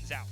he's out.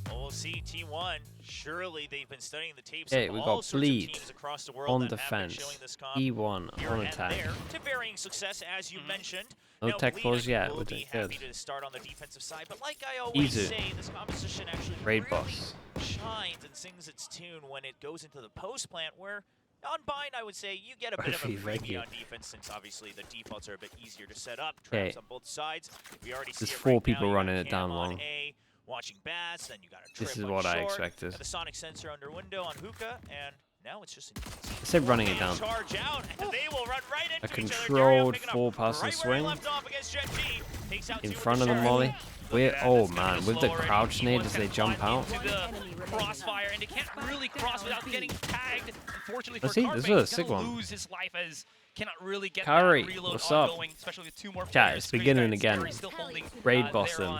Well, we'll see T1. Surely they've been studying the tapes Okay, of we all got sorts of Bleed teams across the world on that have been defense, showing this comp E1 here on and attack. there to varying success, as you mentioned. No Now, tech Bleed, pulls I think, yet, will which be is good. happy to start on the defensive side, but like I always Izu. say, this composition actually Raid really boss. shines and sings its tune when it goes into the post plant, where on bind, I would say you get a bit of a freebie on defense, since obviously the defaults are a bit easier to set up. Traps on both sides. We already see There's it 4 right people now. You running got it down Cam on long. A, watching Bats, then you got a trip This is on what I short, expected. the sonic sensor under window on Hookah, and now it's just I said running it down. charge out, and they will run right into A each other. controlled Dario picking up 4-person right where he swing left off against Gen G. Takes out in two front of with the Sheriff. molly. We're, oh man, with the crouch nade as they jump out. To the crossfire, and they can't really cross without getting tagged. Unfortunately for Let's see, Carpe, this is a he's sick gonna one. lose his life as cannot really get Curry, that reload what's up? ongoing, especially with 2 more Chat, players. it's beginning again. Scary still holding, Raid there boss them.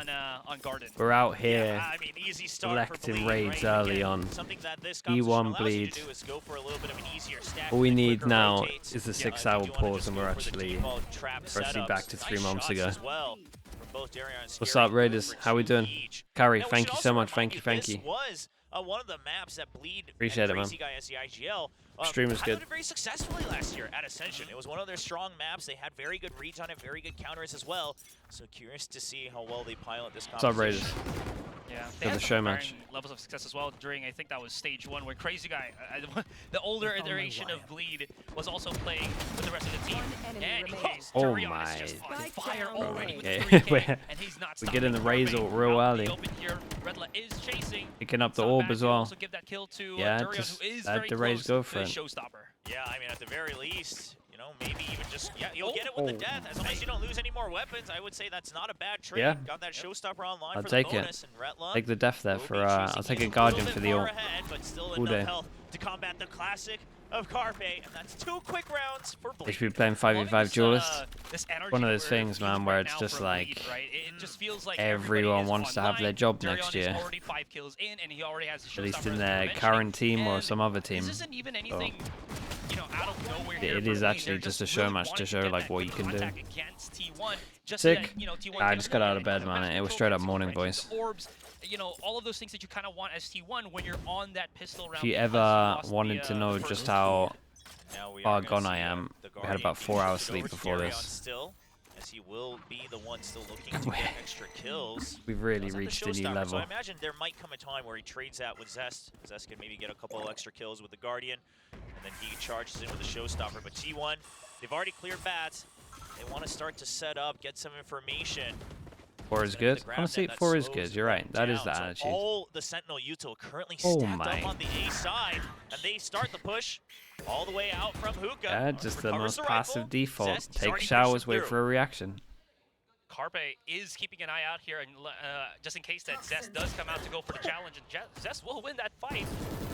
on Garden. We're out here Yeah, I mean, easy start for selecting Bleed, raids right? early Again, on. something that this E1 composition allows you to Bleed. do is go for a little bit of an easier stack All we with need quicker now rotates. is a Yeah, 6-hour if you wanna pause just and go we're for the actually default trap virtually setups. back to 3 Nice months shots ago. as well from both Dario and What's Scary, up, Raiders? for How we 2 doing? each. Curry, Now, we thank should you so also much. Thank you, remind thank you. This was one of the maps that Bleed Appreciate and it, man. Crazy Guy as the IGL Stream is good. piloted very successfully last year at Ascension. It was one of their strong maps. They had very good reads on it, very good counters as well. So curious to see how well they pilot this What's up, competition. Raiders? Yeah, For they the had show some match. varying levels of success as well during, I think that was stage 1, where Crazy Guy, the older iteration of Bleed, was also playing with the rest of the team. And Oh Darion is just my. on fire already with Okay, 3K, and he's not we're getting the stopping Razor Carpe. real Out in the early. open here, Redla is chasing. Picking up the Some orb back as to well. also give that kill to Yeah, Darion, just who is let very the Rays close go to for the it. showstopper. Yeah, I mean, at the very least, you know, maybe even just, yeah, you'll get it with the Oh. death. As long as you don't lose any more weapons, I would say that's not a bad trade. Yeah. Got that showstopper online I'll for take the it. bonus, and Retla Take the death there will for, be I'll choosing take a he's Guardian little for bit the far ult. ahead, but still All enough day. health to combat the classic of Carpe, and that's 2 quick rounds for They Bleed. should be playing Loving 5v5 this, duelists. this energy One of those we're things, feeling man, where right it's now just from like Bleed, right? It just feels like everyone everybody is wants to have their online. job Darion next is year. already 5 kills in, and he already has the At least showstopper in as their mentioned. current team or And some other team. This isn't even anything, you know, out of nowhere It here is for Bleed. actually They're just a show really match to wanting show, get like, that what you quick can do. contact against T1, just Sick. so that, you know, T1 I can just got out of get bed, the man. fast It was control straight up points, morning, right? boys. The orbs, you know, all of those things that you kind of want as T1 when you're on that pistol round. If you because ever lost wanted the, to know the just first how Now we far are gonna gone I see, am, the we had about Guardian 4 being hours shifted sleep over to before Darion this. Still, as he will be the one still looking to get extra kills. We've really Does have the reached a new showstopper, level. So I imagine there might come a time where he trades that with Zest. Zest can maybe get a couple extra kills with the Guardian, and then he charges in with the showstopper. But T1, they've already cleared bats. They want to start to set up, get some information. 4 is good. Honestly, 4 is good. You're right. That is the So attitude. all the Sentinel util currently Oh stacked my. up on the A side, and they start the push all the way out from Hookah. Yeah, just the Recovers most rifle. passive default. Zest, he's Take already showers, pushing wait through. for a reaction. Carpe is keeping an eye out here, and just in case that Zest does come out to go for the challenge, and Zest will win that fight,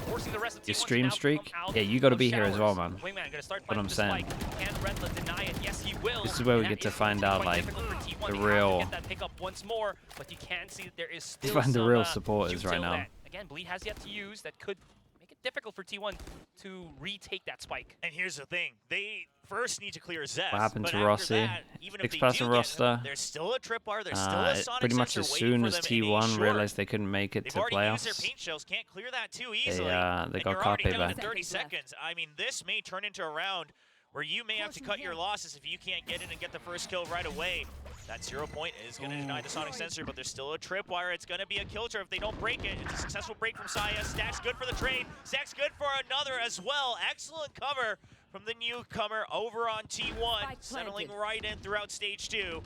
forcing the rest of the Your team stream to now streak? come out Yeah, you gotta of be here as well, showers. man. Wingman gonna start What I'm fighting saying. the spike. Can Redla deny it? Yes, he will. This is where we And get that to is find quite out, like, difficult for T1. the They have to real- get that pick up once more, but you can see that there is still find the some, real supporters right util now. that, again, Bleed has yet to use that could make it difficult for T1 to retake that spike. And here's the thing, they first need to clear Zest. What happened but to after Rossi? That, even if they 6-person do get roster. him, there's still a tripwire, there's still a sonic Pretty much sensor as waiting soon for as them in A T1 short. realized they couldn't make it They've to already used their playoffs, paint shells, can't clear that too they easily. got and Carpe you're already down back. to 30 seconds. I mean, this may turn into a round where you may have to cut your losses if you can't get in and get the first kill right away. That 0 point is going to deny the sonic sensor, but there's still a tripwire. It's going to be a killter if they don't break it. It's a successful break from Saya. Stack's good for the trade. Stack's good for another as well. Excellent cover from the newcomer over on T1, settling right in throughout stage 2.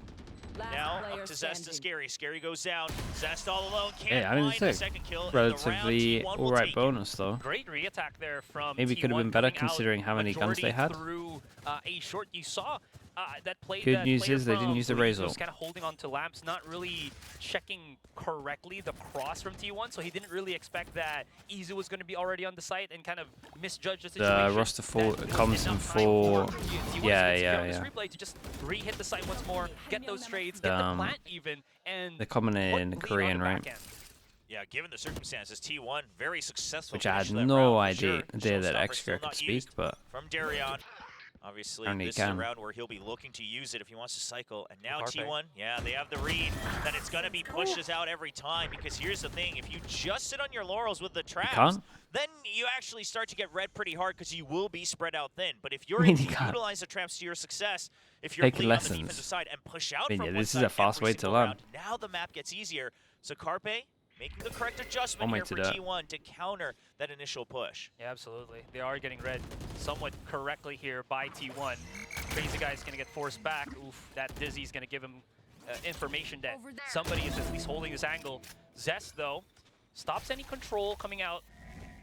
Now up to Zest to Scary. Scary goes down. Zest all alone. Can't Yeah, I mean, find the it's a second kill. relatively in the round. T1 will alright take it. bonus though. Great re-attack there from Maybe T1 could have been better coming out considering how many guns they majority had. Through a short, you saw that play. Good that news player is they didn't from use the Bleed Razor. was kind of holding on to lamps, not really checking correctly the cross from T1, so he didn't really expect that Izu was going to be already on the site and kind of misjudge the situation. The roster full That comes in enough time full. for T1 Yeah, to yeah, on this yeah. replay to just re-hit the site once more, get those trades, get the plant even, and They're coming put in Bleed on the Korean, back right? end. Yeah, given the circumstances, T1 very successful. Which I finish had to that no round for idea sure. that Showstopper extra still could not speak, used but from Darion. Obviously, Apparently this he is a can. round where he'll be looking to use it if he wants to cycle. And now Carpe. T1, yeah, they have the read that it's going to be pushes out every time. Because here's the thing, if you just sit on your laurels with the traps, can't. then you actually start to get red pretty hard because you will be spread out thin. But if you're I mean, able you to can't. utilize the traps to your success, if you're Take bleeding on the lessons. defensive side and push out I mean, from yeah, one this is side a fast every way to single learn. round, now the map gets easier. So Carpe making the correct adjustment One way here to for do it. T1 to counter that initial push. Yeah, absolutely. They are getting read somewhat correctly here by T1. Crazy Guy's going to get forced back. Oof, that Dizzy's going to give him information that somebody is at least holding this angle. Zest, though, stops any control coming out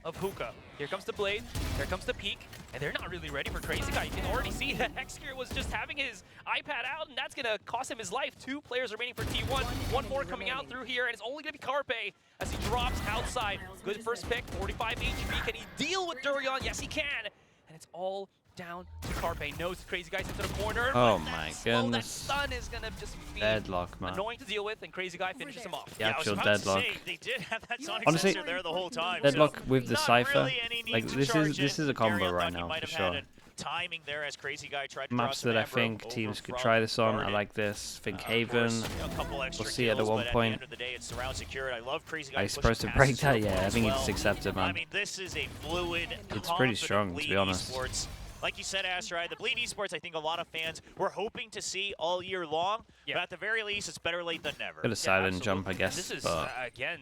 of Hookah. Here comes the Blade, there comes the Peak, and they're not really ready for Crazy Guy. You can already see that Hexgear was just having his iPad out, and that's going to cost him his life. 2 players remaining for T1. One more coming out through here, and it's only going to be Carpe as he drops outside. Good first pick, 45 HP. Can he deal with Durian? Yes, he can. And it's all down to Carpe. Knows Crazy Guy's into the corner. Oh but that my slow, goodness. That stun is going to just be Deadlock, man. annoying to deal with, and Crazy Guy finishes him off. The Yeah, I was actual about deadlock. to say, they did have that Sonic Honestly, sensor there the whole time. Deadlock so with the not Cypher. really any need Like, to this charge is it. a combo Darion right thought he now, might for have had sure. a timing there as Crazy Guy tried to draw Maps some that I aggro think over teams could from try this on. I Garden. like this. Think Of Haven. course, you know, a couple extra We'll see at kills, one but point. At the end of the day, it's surround secured. I love Crazy Guy. Are you supposed to break that? Yeah, I think it's accepted, I man. mean, this is a fluid, It's pretty confident strong, to be Bleed honest. Esports. Like you said, Asteroid, the Bleed Esports, I think a lot of fans were hoping to see all year long. Yeah. But at the very least, it's better late than never. Could have silent jump, I absolutely. guess, This is, but again,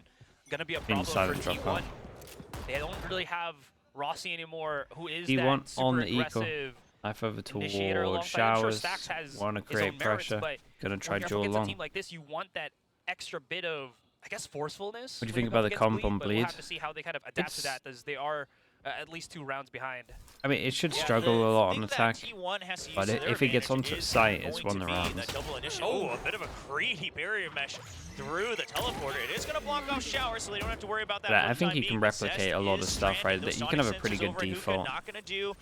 going to be a mean, problem silent for drop T1. out. They don't really have Rossi anymore, who is T1 that super on the eco. aggressive knife over initiator towards alongside. I'm sure Showers. Stax has Want to his own create merits, pressure. but Gonna try when you're duel up against a long. team like this, you want that extra bit of, I guess, forcefulness. What do you when think go about the against comp on but We'll Bleed? have to see how they kind of adapt to It's- that, as they are at least 2 rounds behind. I mean, it should Yeah, struggle the a lot thing on that attack. T1 has to use But to their if it gets advantage onto is sight, going it's to won the be rounds. that double initiative. Oh, a bit of a greedy barrier mesh through the teleporter. It is going to block off Showers, so they don't have to worry about that. But for I the think time you being. can replicate Zest a lot of is stuff, right? stranded. That you Those can have a Sonic pretty sensors good over at Hookah default. not gonna do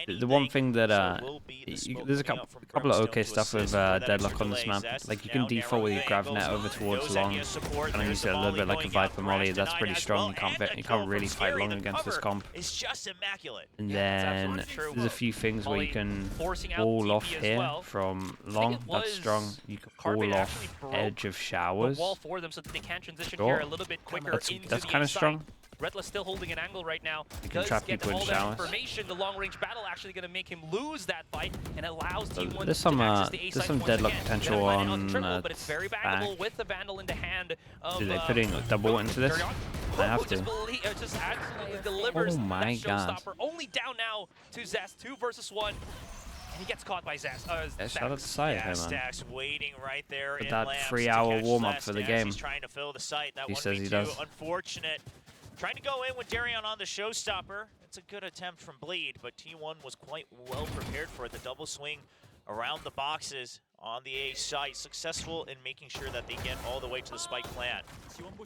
The one anything, thing that so will be the smoke there's a coming out couple from of Brimstone okay to stuff with assist for that Deadlock extra on this delay. map. Zest Like you can now default with your narrowing grav angles. net over towards Knows that long. he has support. And I There's use the it a little volley bit like a going out. Viper Molly. Crash That's denied pretty as strong. well, You can't and a you kill can't really from fight Scary. long The against this cover comp. is just immaculate. And Yeah, that's then absolutely true. there's a few things where you Molly can forcing out wall TP off as here well. from I think long. it That's strong. was You can Carpe wall that off actually broke edge of the Showers. wall for them so that they can transition Sure. here a little bit quicker That's into the kind of inside. strong. Redla's still holding an angle right now. You can Does trap get people in all that Showers. information. The long-range battle actually going to make him lose that fight and allows So T1 there's some, to access the A there's site some once Deadlock again. potential Gonna find it on, triple, but it's very bankable back. with the Vandal in the hand of Are they putting double into this? Durian. I have Just to. just absolutely delivers Oh my that God. showstopper. Only down now to Zest, 2 versus 1. And he gets caught by Zest. Yeah, shout out to Stax. Side Yeah, here, man. Stax waiting right there With in that lamps 3-hour to catch warm-up Zest for the as game. He's trying to fill the site. That He says he 1v2, does. unfortunate. Trying to go in with Darion on the showstopper. It's a good attempt from Bleed, but T1 was quite well prepared for it. The double swing around the boxes on the A site, successful in making sure that they get all the way to the spike plant.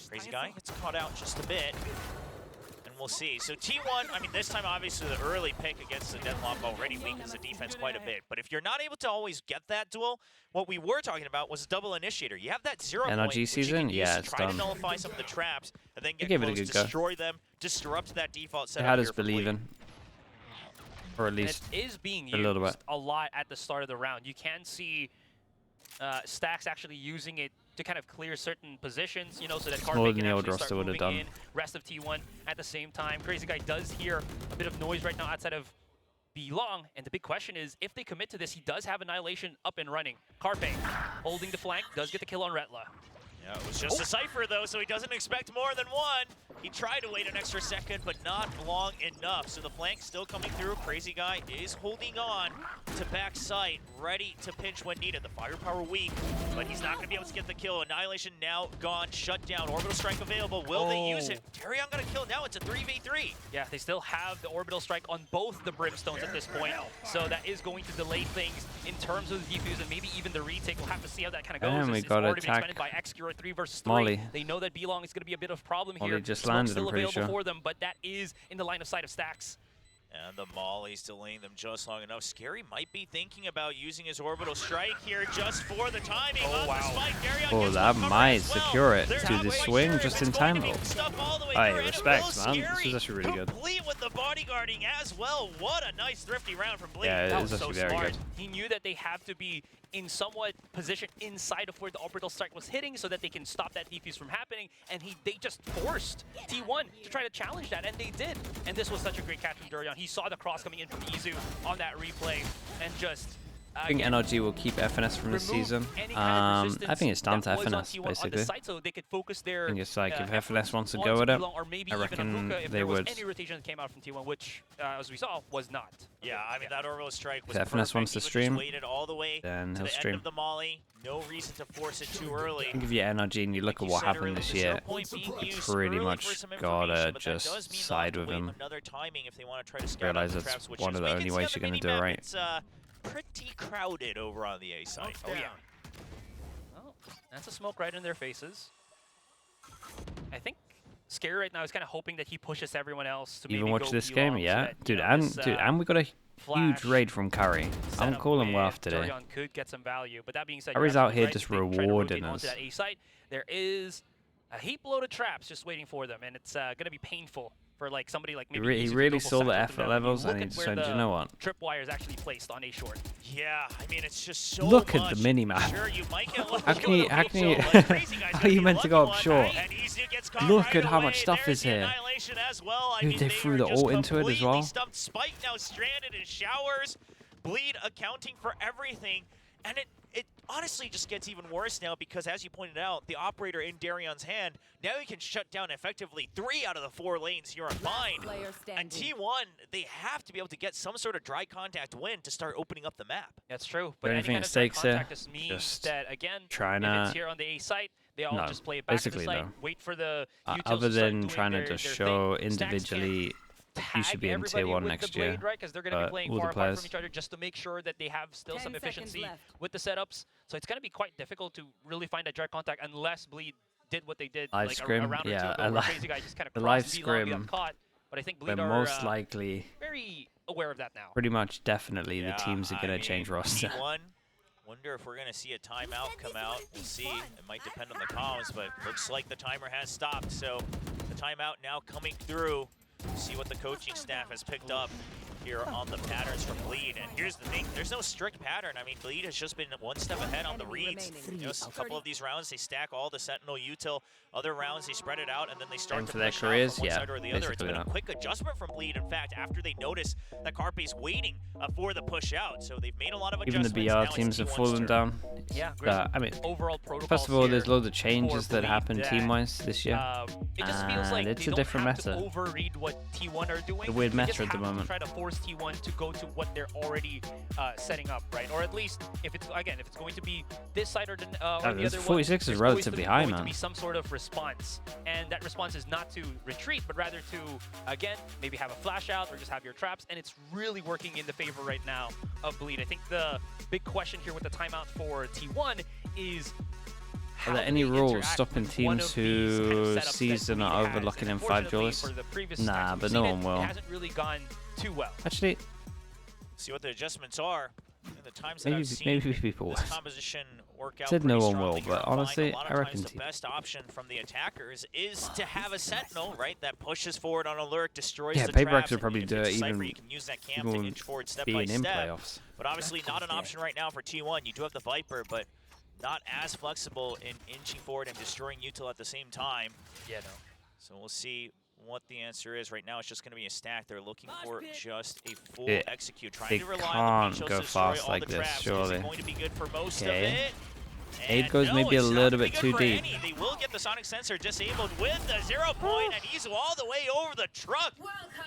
Crazy Guy gets caught out just a bit. And we'll see. So T1, I mean, this time obviously the early pick against the Deadlock already weakens the defense quite a bit. But if you're not able to always get that duel, what we were talking about was a double initiator. You have that 0 point, NRG which you season? can use Yeah, to it's try to done. nullify some of the traps, and then get gave it a close, good go. destroy them, disrupt that default They setup had here us for Bleed. believing. Or at And least it is being a little used bit. a lot at the start of the round. You can see Stax actually using it to kind of clear certain positions, you know, so that More Carpe than can the old actually roster start would've moving done. in. Rest of T1 at the same time. Crazy Guy does hear a bit of noise right now outside of Belong, and the big question is, if they commit to this, he does have Annihilation up and running. Carpe holding the flank, does get the kill on Retla. Yeah, it was just a Cypher, though, so he doesn't expect more than one. He tried to wait an extra second, but not long enough. So the flank still coming through. Crazy Guy is holding on to back sight, ready to pinch when needed. The firepower weak, but he's not going to be able to get the kill. Annihilation now gone, shut down. Orbital Strike available. Will they use it? Darion got a kill. Now it's a 3v3. Yeah, they still have the Orbital Strike on both the Brimstones at this point, so that is going to delay things in terms of the defuse and maybe even the retake. We'll have to see how that kind of goes. And we It's got already been attack expanded by Xcure 3 versus 3. Molly. They know that Belong is going to be a bit of a problem Molly here. just Smoke's landed, still I'm pretty available sure. for them, but that is in the line of sight of Stax. And the Molly's delaying them just long enough. Scary might be thinking about using his Orbital Strike here just for the timing on the spike. Darion Oh, gets that one cover might as well. secure it. They're Do not the quite swing sure if just it's in going time. to be Oh. stuff all the way Aye, through, and it respect, will man. This Scary is actually really good. complete with the the bodyguarding as well. What a nice thrifty round from Bleed. Yeah, That it was was so actually very smart. good. He knew that they have to be in somewhat position inside of where the orbital strike was hitting so that they can stop that defuse from happening, and they just forced T1 to try to challenge that, and they did. And this was such a great catch from Durian. He saw the cross coming in from Izu on that replay and just I think NRG will keep FNS from this season. I think it's down to FNS, basically. So they could focus their, I think it's like if FNS efforts wants to on go with it, Speedlong, or maybe I even reckon Aruka if they there was would. any rotation that came out from T1, which, as we saw, was not. Yeah, I mean, that orbital strike was If FNS perfect. wants to He just stream, waited all the way then to he'll the stream. end of the molly. No reason to force it too early. I think if you're NRG and you look at what happened this year, pretty much gotta just side with him. Another timing if they want to try to scout Realize out the that's traps, which one is of the we can only see ways on you're the gonna do it minimap, right. It's pretty crowded over on the A side. Oh, yeah. Oh, that's a smoke right in their faces. I think Scary right now is kind of hoping that he pushes everyone else to Even maybe watch go this B game, long so yeah, that, dude, you know, and this, we got a huge flash raid from Curry. I'm setup calling with Waff today. Durian could get some value, but that being said, Curry's you're out here absolutely just right. If they try to rewarding rotate onto us. that A site, there is a heap load of traps just waiting for them, and it's going to be painful for like somebody like maybe He Izu to really go saw the satchel through effort them. When you levels, look and at he where said, "Do you the know what? tripwire is actually placed on A short." Yeah, I mean, it's just so Look much. at the mini-map. Sure, you might get How can you- how can you- how are you meant to go up short? Look at how much stuff is here. Dude, they threw the ult into it as well. Stumped. Spike now stranded in showers. Bleed accounting for everything, and it honestly just gets even worse now because, as you pointed out, the operator in Darion's hand, now he can shut down effectively 3 out of the 4 lanes here on Bind. And T1, they have to be able to get some sort of dry contact win to start opening up the map. That's true. But Anything any at kind of dry stakes here, contact just means just that, again, trying if it's to- here on the A site, they all No, just play it back to the basically, site, though. wait for the utils Other to start than doing trying to their just thing. show Stacks can individually, you tag should be in everybody tier 1 with next the blade, year. right? Because they're going to be playing all the far apart players. from each other just to make sure that they have still 10 some seconds efficiency left. with the setups. So it's going to be quite difficult to really find a direct contact unless Bleed did what they did Live like scrim, a round or two yeah, ago, where Crazy Guy just kind of the crossed live B-long, he got scrim, caught. But I think But Bleed are most likely, very aware of that now. pretty much definitely, Yeah, the teams are I going to mean, change roster. T1, wonder if we're going to see a timeout come out. We'll see. It might depend on the comms, but looks like the timer has stopped. So the timeout now coming through. See what the coaching staff has picked up here on the patterns from Bleed. And here's the thing, there's no strict pattern. I mean, Bleed has just been one step ahead on the reads. You know, a couple of these rounds, they stack all the Sentinel util. Other rounds, they spread it out, and then they start Aim to for their push out careers, from one yeah, side or the other. It's basically been a that. quick adjustment from Bleed, in fact, after they notice that Carpe's waiting for the push out. So they've made a lot of Even adjustments. the Now BR it's teams have T1's fallen turn. down. Yeah, I mean, overall protocol. first of all, there's loads of changes that Bleed happened that, team-wise this year. It just feels like And it's they a don't different have meta. to overread what T1 are doing. The weird They meta just at the have to moment. try to force T1 to go to what they're already setting up, right? Or at least if it's going to be this side or the or the this other 46 one, is there's always relatively going high, to man. be some sort of response, and that response is not to retreat, but rather to again maybe have a flash out or just have your traps, and it's really working in the favor right now of Bleed. I think the big question here with the timeout for T1 is, Are there any rules stopping teams who season are overlocking in 5 duelists? Nah, but no one will. It hasn't really gone too well. Actually, See what the adjustments are. And the times that maybe I've seen people this will. composition work out Said pretty no one strongly will, here but on Bind. honestly, a lot I of reckon times the team. best option from the attackers is to have a sentinel, right, that pushes forward on alert, destroys Yeah, the Paybacks traps, would and probably if do it's it a Cypher, even- you can use that camp even to inch forward step by being in step. playoffs. But obviously not an option right now for T1. You do have the Viper, but not as flexible in inching forward and destroying util at the same time. Yeah, no. So we'll see what the answer is. Right now, it's just going to be a stack. They're looking for just a full They- execute, trying they to rely on the can't Pinchos go to destroy fast all like the this, traps. Is surely. it going to be good for most of Okay. it? Aid And goes no, maybe a it's not little gonna bit be too good for deep. any. They will get the sonic sensor disabled with the 0 point, and he's all the way over the truck.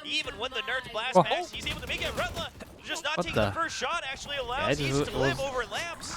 Even with the Nerds Blast Whoa. Max, he's able to make it. Rutla just not What taking the the- first shot actually Yeah, allows it East was- to live over Lamps.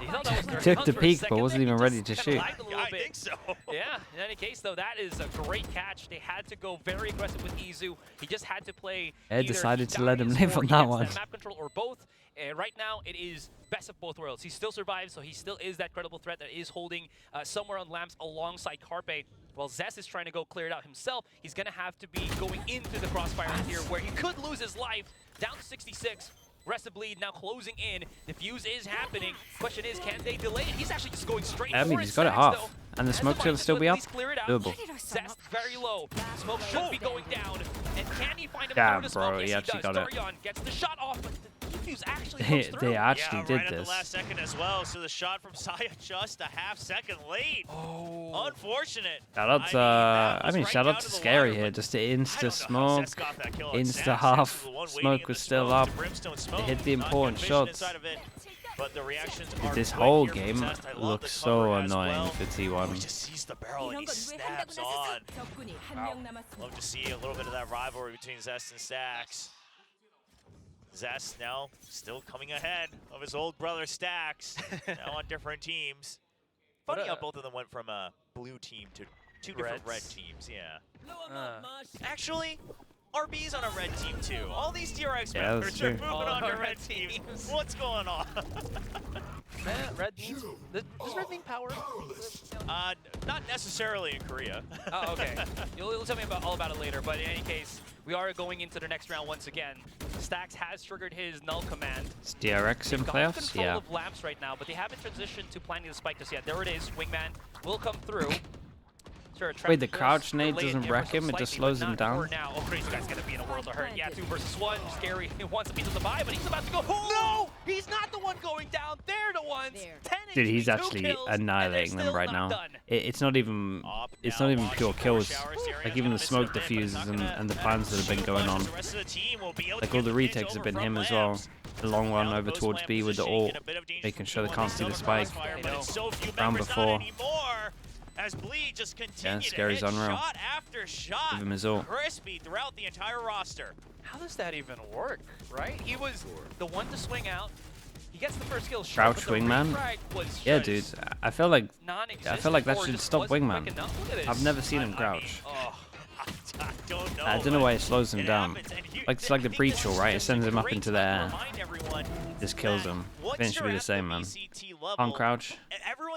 He thought that was Took 30 the guns for a peak, but second wasn't there. even He ready just to kinda shoot. lagged a little I bit. think so. Yeah, in any case, though, that is a great catch. They had to go very aggressive with Izu. He just had to play. Ed either decided he to let him dies live or on he that gets one. map control or both. Right now, it is best of both worlds. He still survives, so he still is that credible threat that is holding somewhere on Lamps alongside Carpe. While Zess is trying to go clear it out himself, he's going to have to be going into the crossfire here where he could lose his life. Down to 66. Aggressive bleed now closing in. The fuse is happening. Question is, can they delay it? He's actually just going straight I mean, for he's it. got it Sax, half. though, And the has smoke's mind going to still at be up. least clear it out. Doable. Zest very low. Smoke should be going down. And can he find him Damn, through the bro, smoke? he Yes, actually does. got it. Darion gets the shot off, but the defuse actually comes through. They actually yeah, did right at this. the last second as well. So the shot from Saya just a half second late. Oh. Unfortunate. Shout out to, I mean, shout out to Scary here. Just the insta smoke, insta half smoke was still up. They hit the important shots. But the reactions are This quick whole here from game Zest. I love looks the so cover as annoying well. for He T1. just sees the barrel and he snaps on. Love to see a little bit of that rivalry between Zest and Stax. Zest now still coming ahead of his old brother Stax, now on different teams. Funny how both of them went from a blue team to two different red teams, yeah. Actually, RB's on a red team too. All these DRX Yeah, members that's are true. moving on to red teams. What's going on? Red means, does red mean power? Not necessarily in Korea. Oh, okay. You'll tell me all about it later, but in any case, we are going into the next round once again. Stax has triggered his null command. Is DRX in Got playoffs? control Yeah. of lamps right now, but they haven't transitioned to planting the spike just yet. There it is. Wingman will come through. Sure, Wait, the crouch nade doesn't wreck him, it just slows him down? Now. Oh, Crazy Guy's gonna be in a world of hurt. Yeah, 2 versus 1. Scary. He wants a piece of the buy, but he's about to go. No! He's not the one going down. They're the ones. 10 Dude, HP, he's 2 actually kills, and they're annihilating them still right not now. done. It's not even pure kills. Like even the smoke diffuse and the plans that have been going on. Like all the retakes have been him as well. The long one over towards B with the ult, making sure they can't see the spike. Round before. As Bleed just continued to Scary's hit unreal. shot after shot. Give him his ult. Crispy throughout the entire roster. How does that even work, right? He was the one to swing out. He gets the first kill. Crouch Wingman? Yeah, dude. I feel like that should stop Wingman. I've never seen him crouch. Oh, I don't know. I don't know why it slows him down. Like it's like the breach all, right? It sends him up into the air. Just kills him. I think it should be the same, man. On crouch.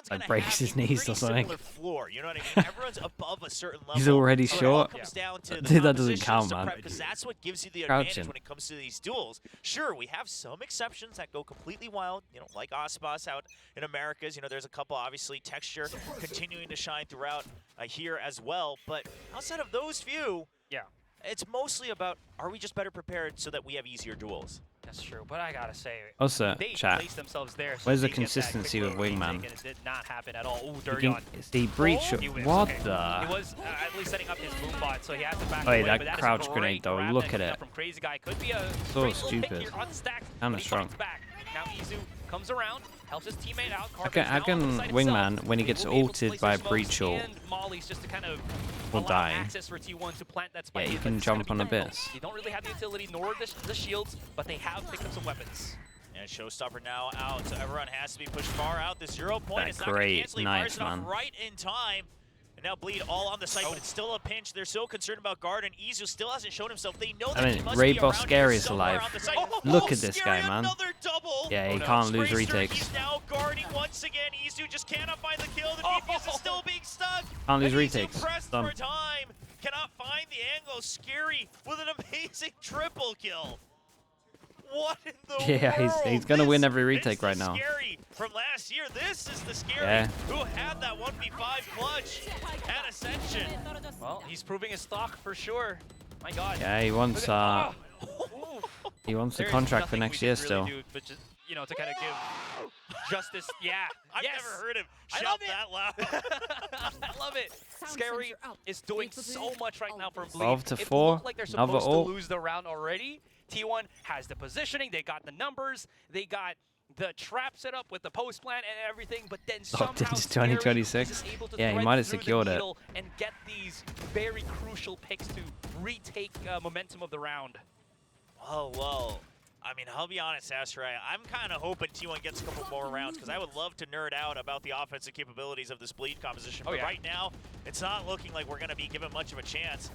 Like breaks his knees or something. Floor, you know what I mean? Everyone's above a certain level. He's already So it short. all comes down to the Dude, that doesn't compositions count, to man. prep, 'cause that's what gives you the advantage Crouching. when it comes to these duels. Sure, we have some exceptions that go completely wild, you know, like Ospas out in Americas. You know, there's a couple, obviously, texture continuing to shine throughout here as well. But outside of those few, Yeah, it's mostly about, are we just better prepared so that we have easier duels? that's true. But I gotta say, Also, they chat. placed themselves there. So Where's the they get that consistency quick with retake, Wingman? and it did not happen at all. Ooh, You Darion. can, it's the breach. He wins, What okay. He the? was at least setting up his boom bot, so he has to back Wait, away. that but that is a crouch great grenade, though, grab look that at came it. out From Crazy Guy could be a So great little pick stupid. here on the Stax, Kinda but he strong. fights back. Now Izu comes around, helps his teammate out. I can Wingman when he gets ulted by breach ult Molly's just to kind of will allow die. access for T1 to plant that spike. Yeah, you but can it's gonna jump be on difficult. Abyss. You don't really have the utility nor the shields, but they have picked up some weapons. And Showstopper now out, so everyone has to be pushed far out. The 0 point That is not going to great cancel. He knife, fires it off man. right in time. And now Bleed all on the site, but it's still a pinch. They're so concerned about guard, and Izu still hasn't shown himself. They know that I mean, he must Ray be Boss around Scary here is somewhere alive. on the site. Look at this Scary, guy, man. Another double. Yeah, he no. can't lose Spracer, retakes. He's now guarding once again. Izu just cannot find the kill. The DPS is still being stuck. Can't lose And Izu retakes. pressed Done. for time. Cannot find the angle. Scary with an amazing triple kill. What in the Yeah, world? he's gonna win This every is retake the right now. Scary from last year. This is the Scary Yeah. who had that 1v5 clutch at Ascension. Well, he's proving his stock for sure. My God. Yeah, he wants Look at- he wants the There's contract for nothing next we year can still. really do, but just, you know, to kind of give justice. Yeah. I've yes. never heard him I shout love it. that loud. I love it. Scary is doing so much right now from Bleed. 12 to It 4, looked like they're another supposed to ult. lose the round already. T1 has the positioning. They got the numbers. They got the trap set up with the post plant and everything, but then somehow into Scary 2026. is able to Yeah, he thread might have through the secured it. needle and get these very crucial picks to retake momentum of the round. Well. I mean, I'll be honest, Astray. I'm kind of hoping T1 gets a couple more rounds because I would love to nerd out about the offensive capabilities of this Bleed composition. Oh, But yeah. right now, it's not looking like we're going to be given much of a chance.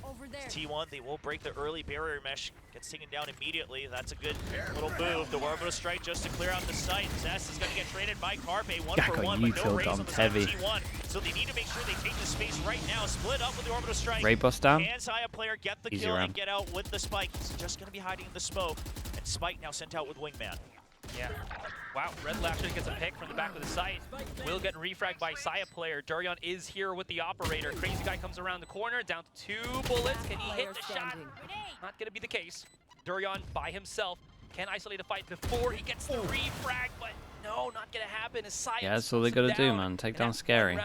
T1, they will break the early barrier mesh. Gets taken down immediately. That's a good little move. The Orbital Strike just to clear out the site. Zest is going to get traded by Carpe. One Got for one, you but no killed raise him, on the side of heavy. T1. So they need to make sure they take the space right now. Split up with the Orbital Strike. Ray Boss down. Can Saya player get the Easy kill round. and get out with the spike? He's just going to be hiding in the smoke. And Spike now sent out with Wingman. Yeah. Wow, Red Bull actually gets a pick from the back of the site. Will get refragged by Saya player. Durian is here with the operator. Crazy Guy comes around the corner, down to 2 bullets. Can he hit the shot? Not gonna be the case. Durian by himself can isolate a fight before he gets the refrag, but no, not gonna happen. Yeah, that's all they gotta do, man. Take down Scary.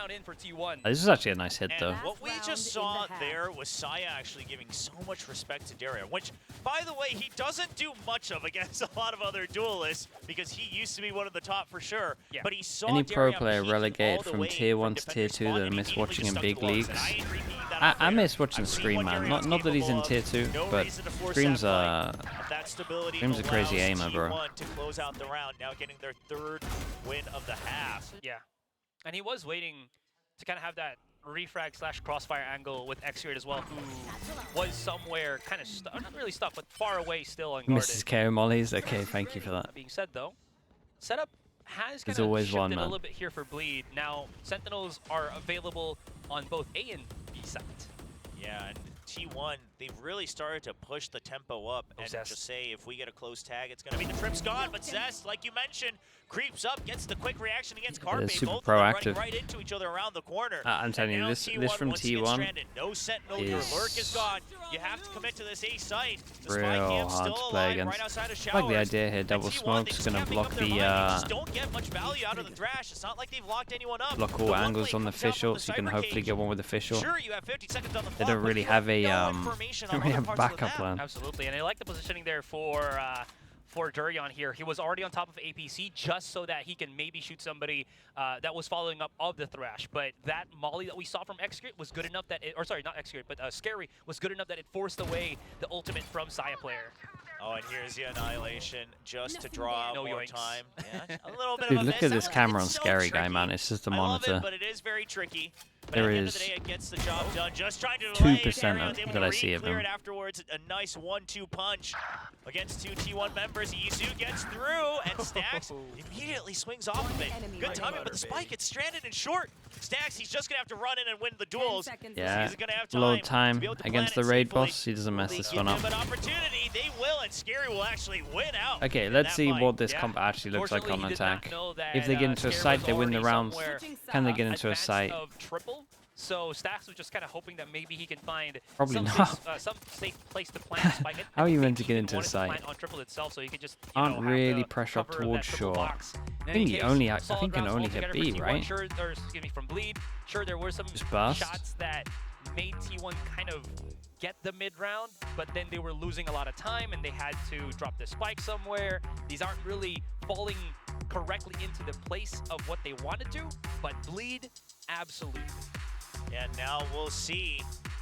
This is actually a nice hit, though. What we just saw there was Saya actually giving so much respect to Dario, which, by the way, he doesn't do much of against a lot of other duelists because he used to be one of the top for sure. Yeah. But he saw any pro Darion player relegated from Tier 1 to Tier 2 that I miss watching in big leagues. I miss watching Scream, man. Not that he's in Tier 2, but Scream's a crazy aimer, bro. To close out the round, now getting their 3rd win of the half. Yeah, and he was waiting to kind of have that refrag / crossfire angle with Xrd as well, who was somewhere kind of not really stuck, but far away still unguarded. Mrs. K Mollies, okay, thank you for that. That being said, though, setup has kind There's always of shifted one, man. a little bit here for Bleed. Now, Sentinels are available on both A and B side. Yeah, and T1, they've really started to push the tempo up and just say, if we get a close tag, it's going to be the Trip's gone. But Zest, like you mentioned, creeps up, gets the quick reaction against Carpe. Super both proactive. of them running right into each other around the corner. I'm telling you, this from T1 no Sentinel, your lurk is gone. You have to commit to this A site. The real hard to play against. Right I like the idea here. Double Smoke's going to block the don't get much value out of the Thrash. It's not like they've locked anyone up. Block all angles on the Fischl, so you can hopefully get one with the Fischl. Sure, you have 50 seconds on the They don't really have a backup plan. Absolutely, and I like the positioning there for Durian here. He was already on top of APC just so that he can maybe shoot somebody that was following up of the Thrash. But that molly that we saw from Xrd was good enough that or sorry, not Xrd, but Scary was good enough that it forced away the ultimate from Saya player. Oh, and here's the Annihilation just to draw out more time. Yeah, a little bit Dude, of a look at this camera on Scary Guy, man. It's just a monitor. I love it, but it is very tricky. But there at the end is of the day, it gets the job done. Just trying to delay. 2% that I see of him. Afterwards, a nice 1-2 punch against 2 T1 members. Yizu gets through, and Stax immediately swings off of it. Good timing, but the spike gets stranded and short. Stax, he's just gonna have to run in and win the duels. Yeah, he's gonna have load time against the raid boss. He doesn't mess this one up. An opportunity, they will, and Scary will actually win out. Okay, let's see what this comp actually looks like on attack. If they get into a site, they win the round. Can they get into a site? So Stax was just kind of hoping that maybe he can find some safe place to plant Spike. How are you meant to get into a site? On triple itself, so you could just aren't really pressure up towards short. I think he only can only hit B, right? Sure, or excuse me, from Bleed. Sure, there were some shots that made T1 kind of get the mid round, but then they were losing a lot of time and they had to drop the spike somewhere. These aren't really falling correctly into the place of what they wanted to, but Bleed, absolutely. And now we'll see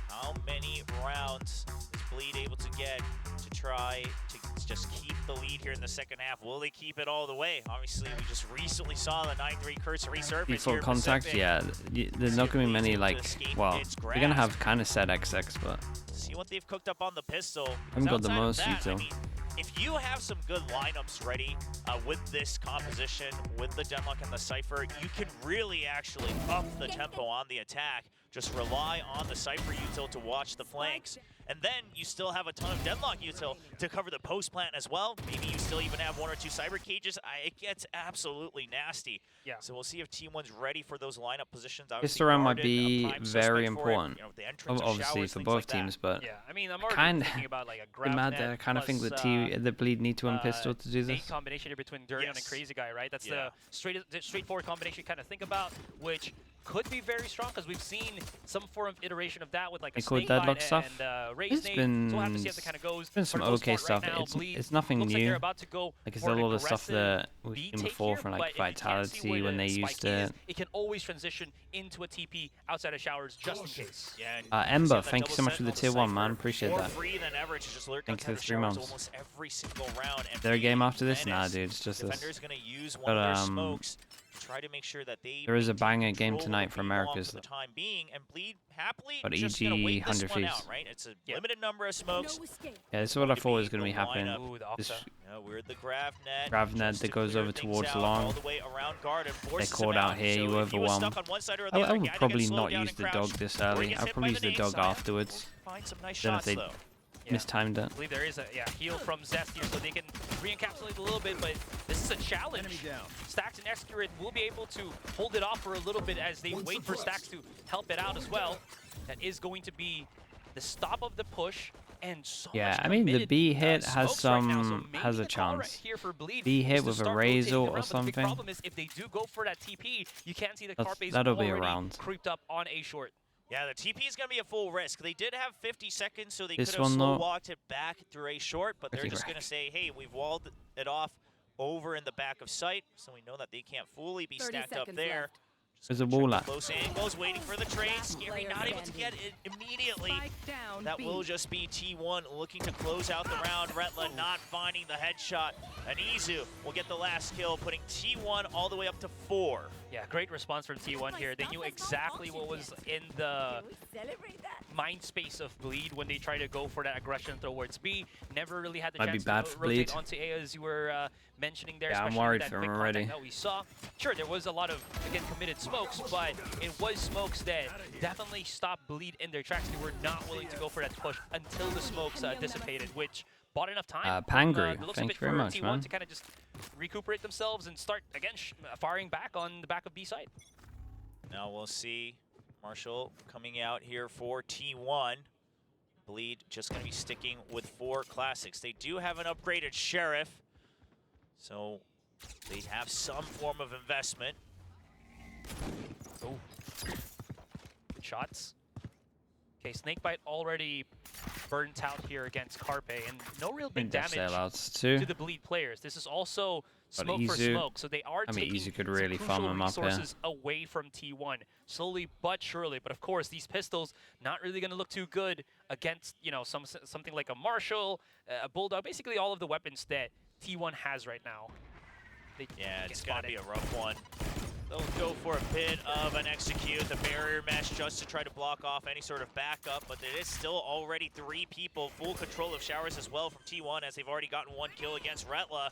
how many rounds is Bleed able to get to try to just keep the lead here in the second half. Will they keep it all the way? Obviously, we just recently saw the 9-3 curse resurface. Default contact, yeah. There's not going to be many, like, well, they're going to have kind of set XX, but... See what they've cooked up on the pistol. I haven't got the most util. I mean, if you have some good lineups ready with this composition, with the Denlock and the Cypher, you can really actually up the tempo on the attack. Just rely on the Cypher util to watch the flanks. And then you still have a ton of Denlock util to cover the post plant as well. Maybe you still even have 1 or 2 cyber cages. It gets absolutely nasty. Yeah. So we'll see if T1's ready for those lineup positions. This round might be very important, obviously for both teams, but yeah, I mean, I'm already thinking about like a grab net. I kind of think the Bleed need to win pistol to do this. A combination here between Durian and Crazy Guy, right? That's the straightforward combination you kind of think about, which could be very strong because we've seen some form of iteration of that with like a Snakebite and Raise Nade. So we'll have to see how that kind of goes. There's been some okay stuff. It's nothing new. Like it's a lot of stuff that we've seen before from like Vitality when they used it. It can always transition into a TP outside of showers just in case. Yeah, Ember, thank you so much for the tier 1, man. Appreciate that. Thanks for the 3 months. Is there a game after this? Nah, dude, it's just this. But try to make sure that there is a banger game tonight for Americas. For the time being, and Bleed happily but just EG gonna wait 100 this one Thieves. out, right? It's a limited number of smokes. Yeah, this is what I thought was going to be happening. We're the Gravnet. Gravnet that goes over towards long. They're called out here, you overwhelm. I would probably not use the dog this early. I'll probably use the dog afterwards. Find some nice then shots, if they mistimed it. I believe there is a heal from Zest here, so they can re-encapsulate a little bit, but this is a challenge. Stax and Excurid will be able to hold it off for a little bit as they wait for Stax to help it out as well. That is going to be the stop of the push. And so I mean the B hit has has a chance. B hit with a Razor or something. The problem is if they do go for that TP, you can't see the Carpe's that'll be already around. creeped up on A short. Yeah, the TP is going to be a full risk. They did have 50 seconds, so they This could have one, slow though, walked it back through A short, but they're pretty just going to wreck. say, hey, we've walled it off over in the back of sight, so we know that they can't fully be stacked up there. Left. There's a wall at. Close angles, waiting for the trade. Scary not able to get it immediately. Down, That B. will just be T1 looking to close out the round. Retla not finding the headshot. And Izu will get the last kill, putting T1 all the way up to 4. Yeah, great response from T1 here. They knew exactly what was in the mind space of Bleed when they tried to go for that aggression towards B. Never really had the Might be chance bad to for rotate Bleed. onto A, as you were mentioning there. Yeah, I'm especially with worried that for quick him contact already. that we saw. Sure, there was a lot of, again, committed smokes, but it was smokes that definitely stopped Bleed in their tracks. They were not willing to go for that push until the smokes dissipated, which bought enough time. Pangry, the looks of thank it you very for much, T1 man. to kind of just recuperate themselves and start, again, firing back on the back of B side. Now we'll see Marshall coming out here for T1. Bleed just going to be sticking with 4 classics. They do have an upgraded Sheriff, so they have some form of investment. Oh, good shots. Okay, Snakebite already burnt out here against Carpe, and no real big damage Sellouts to too. the Bleed players. This is also But smoke for Izu- smoke, so they are I mean, taking Izu could some really farm crucial him up here. resources away from T1, slowly but surely. But of course, these pistols not really going to look too good against, you know, something like a Marshall, a Bulldog, basically all of the weapons that T1 has right now. They Yeah, get it's going to spotted. be a rough one. They'll go for a bit of an execute, the barrier mesh, just to try to block off any sort of backup, but there is still already 3 people, full control of Showers as well from T1, as they've already gotten 1 kill against Retla.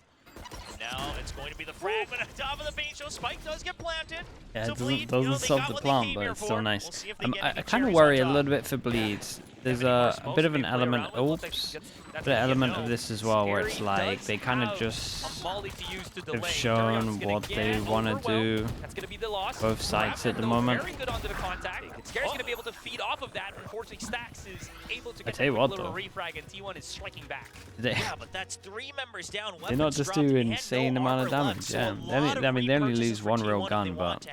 And now it's going to be the fragment on top of the paint show. Spike does get planted. Yeah, so it Bleed, doesn't you know, they solve got the what they plant, came but here it's for. still nice. We'll see if they get I any kind of cherries worry a on top. little bit for Bleeds. There's Any more a smokes bit of they an play element, around with? Looks like oops, that's bit of what you element know. of this as well, where it's Scary like does they kind of have just a molly to use to have delay. shown Darian's gonna what get they want to overwhelmed. do. That's gonna be the loss. Both sides Rapid, at the though, moment. Very good onto the contact. Scary's gonna be able to feed off of that. Unfortunately, Stax is able to get tell you that what, little though. refrag, and T1 is striking back. They, Yeah, but that's 3 members down. they not just do insane amount of damage. So Yeah, I mean they only lose 1 real gun, but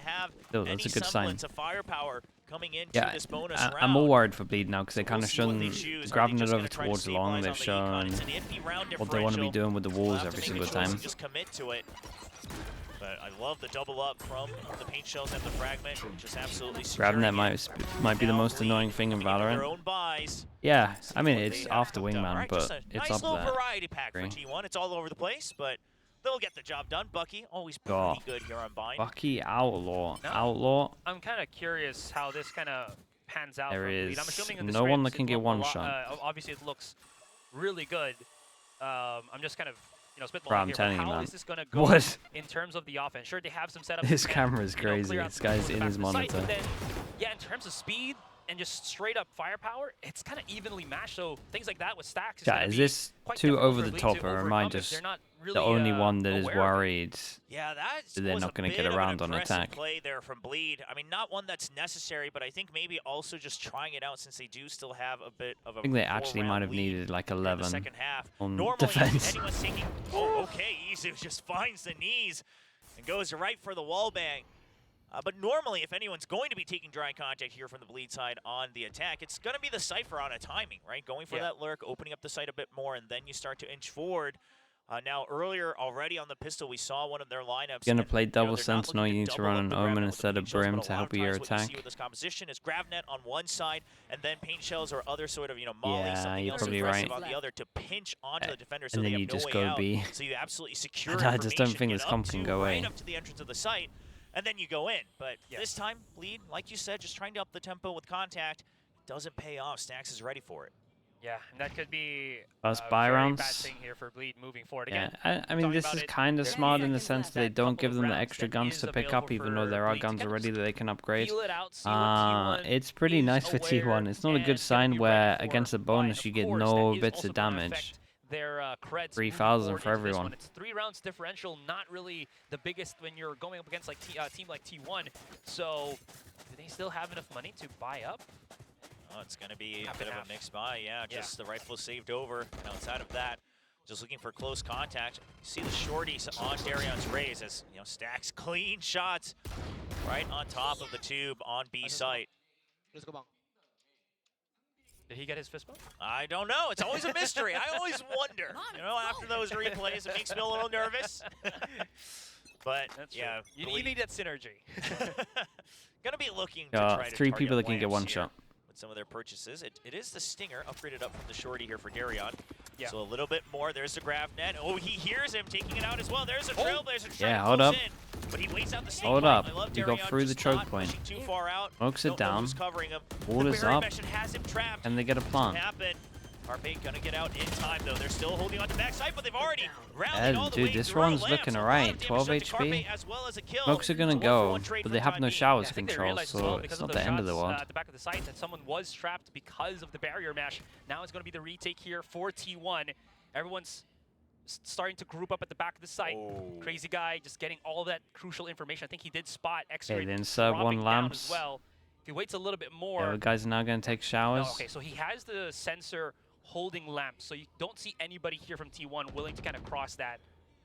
still, that's a good sign. Firepower coming into Yeah, this bonus I'm more round. worried for Bleed now because they We'll kind of see what shown they choose. Are they grabbing it just over gonna try to towards long. stabilize They've on the econ? shown It's an iffy round what they want to be differential. doing with the We'll walls have every to make single a choice time. and just commit to it. But I love the double up from the paint shells and the fragment. Just absolutely Grabbing that securing it. might be the Now most Bleed annoying thing in coming into their Valorant. own buys. Yeah, I mean What it's they off have the done. wingman, Alright, just but a it's nice up little there. variety pack for Agree. T1. It's all over the place, but they'll get the job done. Bucky, always pretty Oh. good here on Bind. Bucky Outlaw, No. Outlaw. I'm kind of curious how this kind of pans out. There for Bleed. is I'm assuming in the no one scrims that can it get looked a one lot- shot. Obviously, it looks really good. I'm just kind of, you know, spitballing Bro, I'm here. telling But you, how man. is this gonna go What? in terms of the offense? Sure, they have some setups. This that can, camera is you know, clear crazy. out This guy's the in back his of the site, monitor. but then, yeah, in terms of speed and just straight up firepower, it's kind of evenly matched. So things like that with Stax is Yeah, gonna is be this quite too difficult over for the Bleed top, to or am I overcome if just they're not really, the only one that is aware of it. worried? Yeah, that They're was not a gonna get bit of an around on impressive attack. play there from Bleed. I mean, not one that's necessary, but I think maybe also just trying it out since they do still have a bit of a I think they actually 4-round might have lead needed like in the 11 second half. on Normally, defense. if anyone's taking, oh, okay, Izu just finds the knees and goes right for the wall bang. But normally, if anyone's going to be taking dry contact here from the Bleed side on the attack, it's going to be the Cypher on a timing, right? Going for that lurk, opening up the site a bit more, and then you start to inch forward. Now, earlier already on the pistol, we saw one of their lineups. Gonna and, play you know, double they're not sentinel, looking you need to double run up an the omen Gravenet with instead the of paint shells, Brim but to a lot help of your times what you see attack. with this composition is Gravenet on one side, and then paint shells or other sort of, you know, molly, Yeah, something you're else probably aggressive right. on the other to pinch onto the defender so and they then have you no just way go out. B. So you absolutely secure I just don't information, think get this comp up can to go right A. up to the entrance of the site, and then you go in. But this time, Bleed, like you said, just trying to up the tempo with contact, doesn't pay off. Stax is ready for it. Yeah, and that could be First a buy very rounds. bad thing here for Bleed moving forward. Yeah, Again, I mean, this about is it, kind of there smart is in the sense that they that don't couple give of them the rounds extra that guns is to pick available up, even though there are for Bleed to guns kind of already that they can upgrade. feel it out, see what T1 It's pretty is nice for aware T1. It's not a and good gonna sign be where ready for, against a but bonus of you get course, no that is bits also of gonna damage. affect their creds 3,000 moving forward for into this everyone. one. It's 3 rounds differential, not really the biggest when you're going up against like team like T1. So, do they still have enough money to buy up? Oh, it's going to be Half a bit and of half. a mixed buy. Yeah, just the rifle saved over. And outside of that, just looking for close contact. You see the shorties on Darion's raise as, you know, stacks clean shots right on top of the tube on B site. Let's go bang. Did he get his fist bump? I don't know. It's always a mystery. I always wonder. You know, after those replays, it makes me a little nervous. But, That's yeah. true. You need that synergy. Gonna be looking to try to 3 target people that can get lamps one here shot. with some of their purchases. It is the Stinger upgraded up from the Shorty here for Darion. Yeah. So a little bit more. There's the grab net. Oh, he hears him taking it out as well. There's a Trailblazer. Yeah, hold up. But he waits out the snake Hold line. up. I love You got Darion through the just choke not point. pushing too far out. Smokes it Don't know down. who's covering him. Wall The is Barry up. Mesh has him trapped. And they get a plant. Happen. Carpe gonna get out in time though. They're still holding on to backside, but they've already rallied Yeah, all the dude, way this through. one's Lamps, looking a lot alright. of 12 damage to Carpe HP. as well as a kill. Smokes are gonna So 1 for go, 1 trade but for they the have time no being. showers I think they control, realized as well so because it's of not those the end of the shots, world. at the back of the site that someone was trapped because of the barrier mesh. Now it's going to be the retake here for T1. Everyone's starting to group up at the back of the site. Oh. Crazy guy just getting all that crucial information. I think he did spot X-Ray Okay, they insert one down lamps. as well. If he waits a little bit more. Yeah, the guys are now going to take showers. No, okay, so he has the sensor holding lamps, so you don't see anybody here from T1 willing to kind of cross that.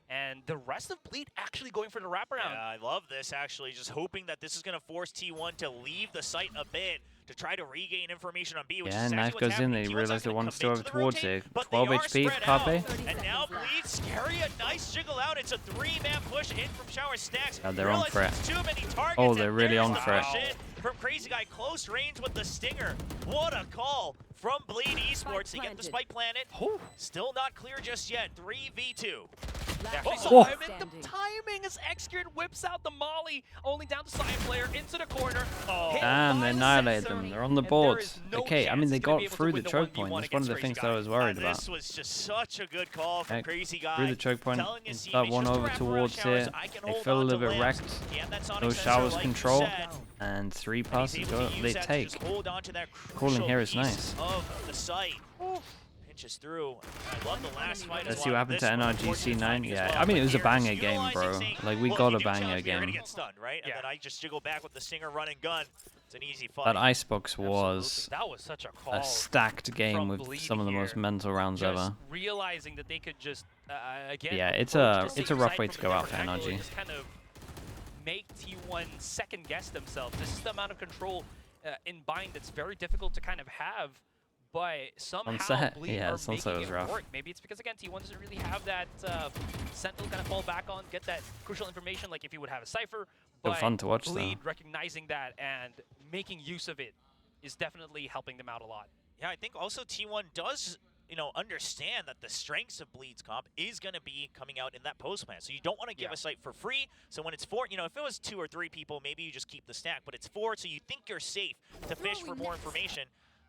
And the rest of Bleed actually going for the wraparound. Yeah, I love this actually. Just hoping that this is going to force T1 to leave the site a bit to try to regain information on B, which Yeah, is knife exactly what's goes in. happening. They T1's realize not they gonna want to commit go the towards rotate, it. but 12 they are HP for spread out. Carpe. And now Bleed Scary, a nice jiggle out. It's a 3-man push in from Shower Stacks. Yeah, they're on for it. Realizes too many targets, Oh, they're and really there's on the for it. push in from Crazy Guy, close range with the Stinger. What a call from Bleed Esports to get the spike planet. Oh. Still not clear just yet. 3v2. Actually Oh. saw him, and the timing as Xgeared whips out the molly, only down to side player into the corner. Hit Damn, by they the annihilated sensor, them. They're on the and there board. is no Okay, I chance mean, they he's gonna got be able to through win the the choke 1v1 point. That's one of the against things Crazy that I Guy. was worried And about. this was just such a good call from Okay, Crazy Guy. through the choke point, Telling his that teammates one just to over wrap around towards showers. it. I can They hold feel a on little to bit lamps. wrecked. And that sonic No sensor, showers like you control. said. And 3 And he's passes able go. to use They that to take. just hold on to that Calling crucial here is piece nice. of the site. Pinches through. I love the last fight Let's as see well. what happened This to one, NRGC unfortunate 9. timing as Yeah, well, I mean, it but was a here banger just game, utilizing bro. saying, Like, we well, got if a you do banger challenge me, you're gonna game. get stunned, right? Yeah. And then I just jiggle back with the Stinger run and gun. It's an easy fight. That Icebox Absolutely. was That was such a call. a stacked game from with Bleed some of the most here. mental rounds Just ever. realizing that they could just again. Yeah, it's approach a- the it's a same rough site way from to a go out different for angle and NRG. Just kind of make T1 second guess themselves. This is the amount of control in bind that's very difficult to kind of have. But somehow Sunset? Bleed Yeah, are Sunset making was it rough. work. Maybe it's because again T1 doesn't really have that sentinel kind of fall back on, get that crucial information like if you would have a cipher. Still But fun to watch, though. Bleed recognizing that and making use of it is definitely helping them out a lot. Yeah, I think also T1 does, you know, understand that the strengths of Bleed's comp is going to be coming out in that post plan. So you don't want to give a site for free. So when it's 4, you know, if it was 2 or 3 people, maybe you just keep the stack. But it's 4, so you think you're safe to fish for more information.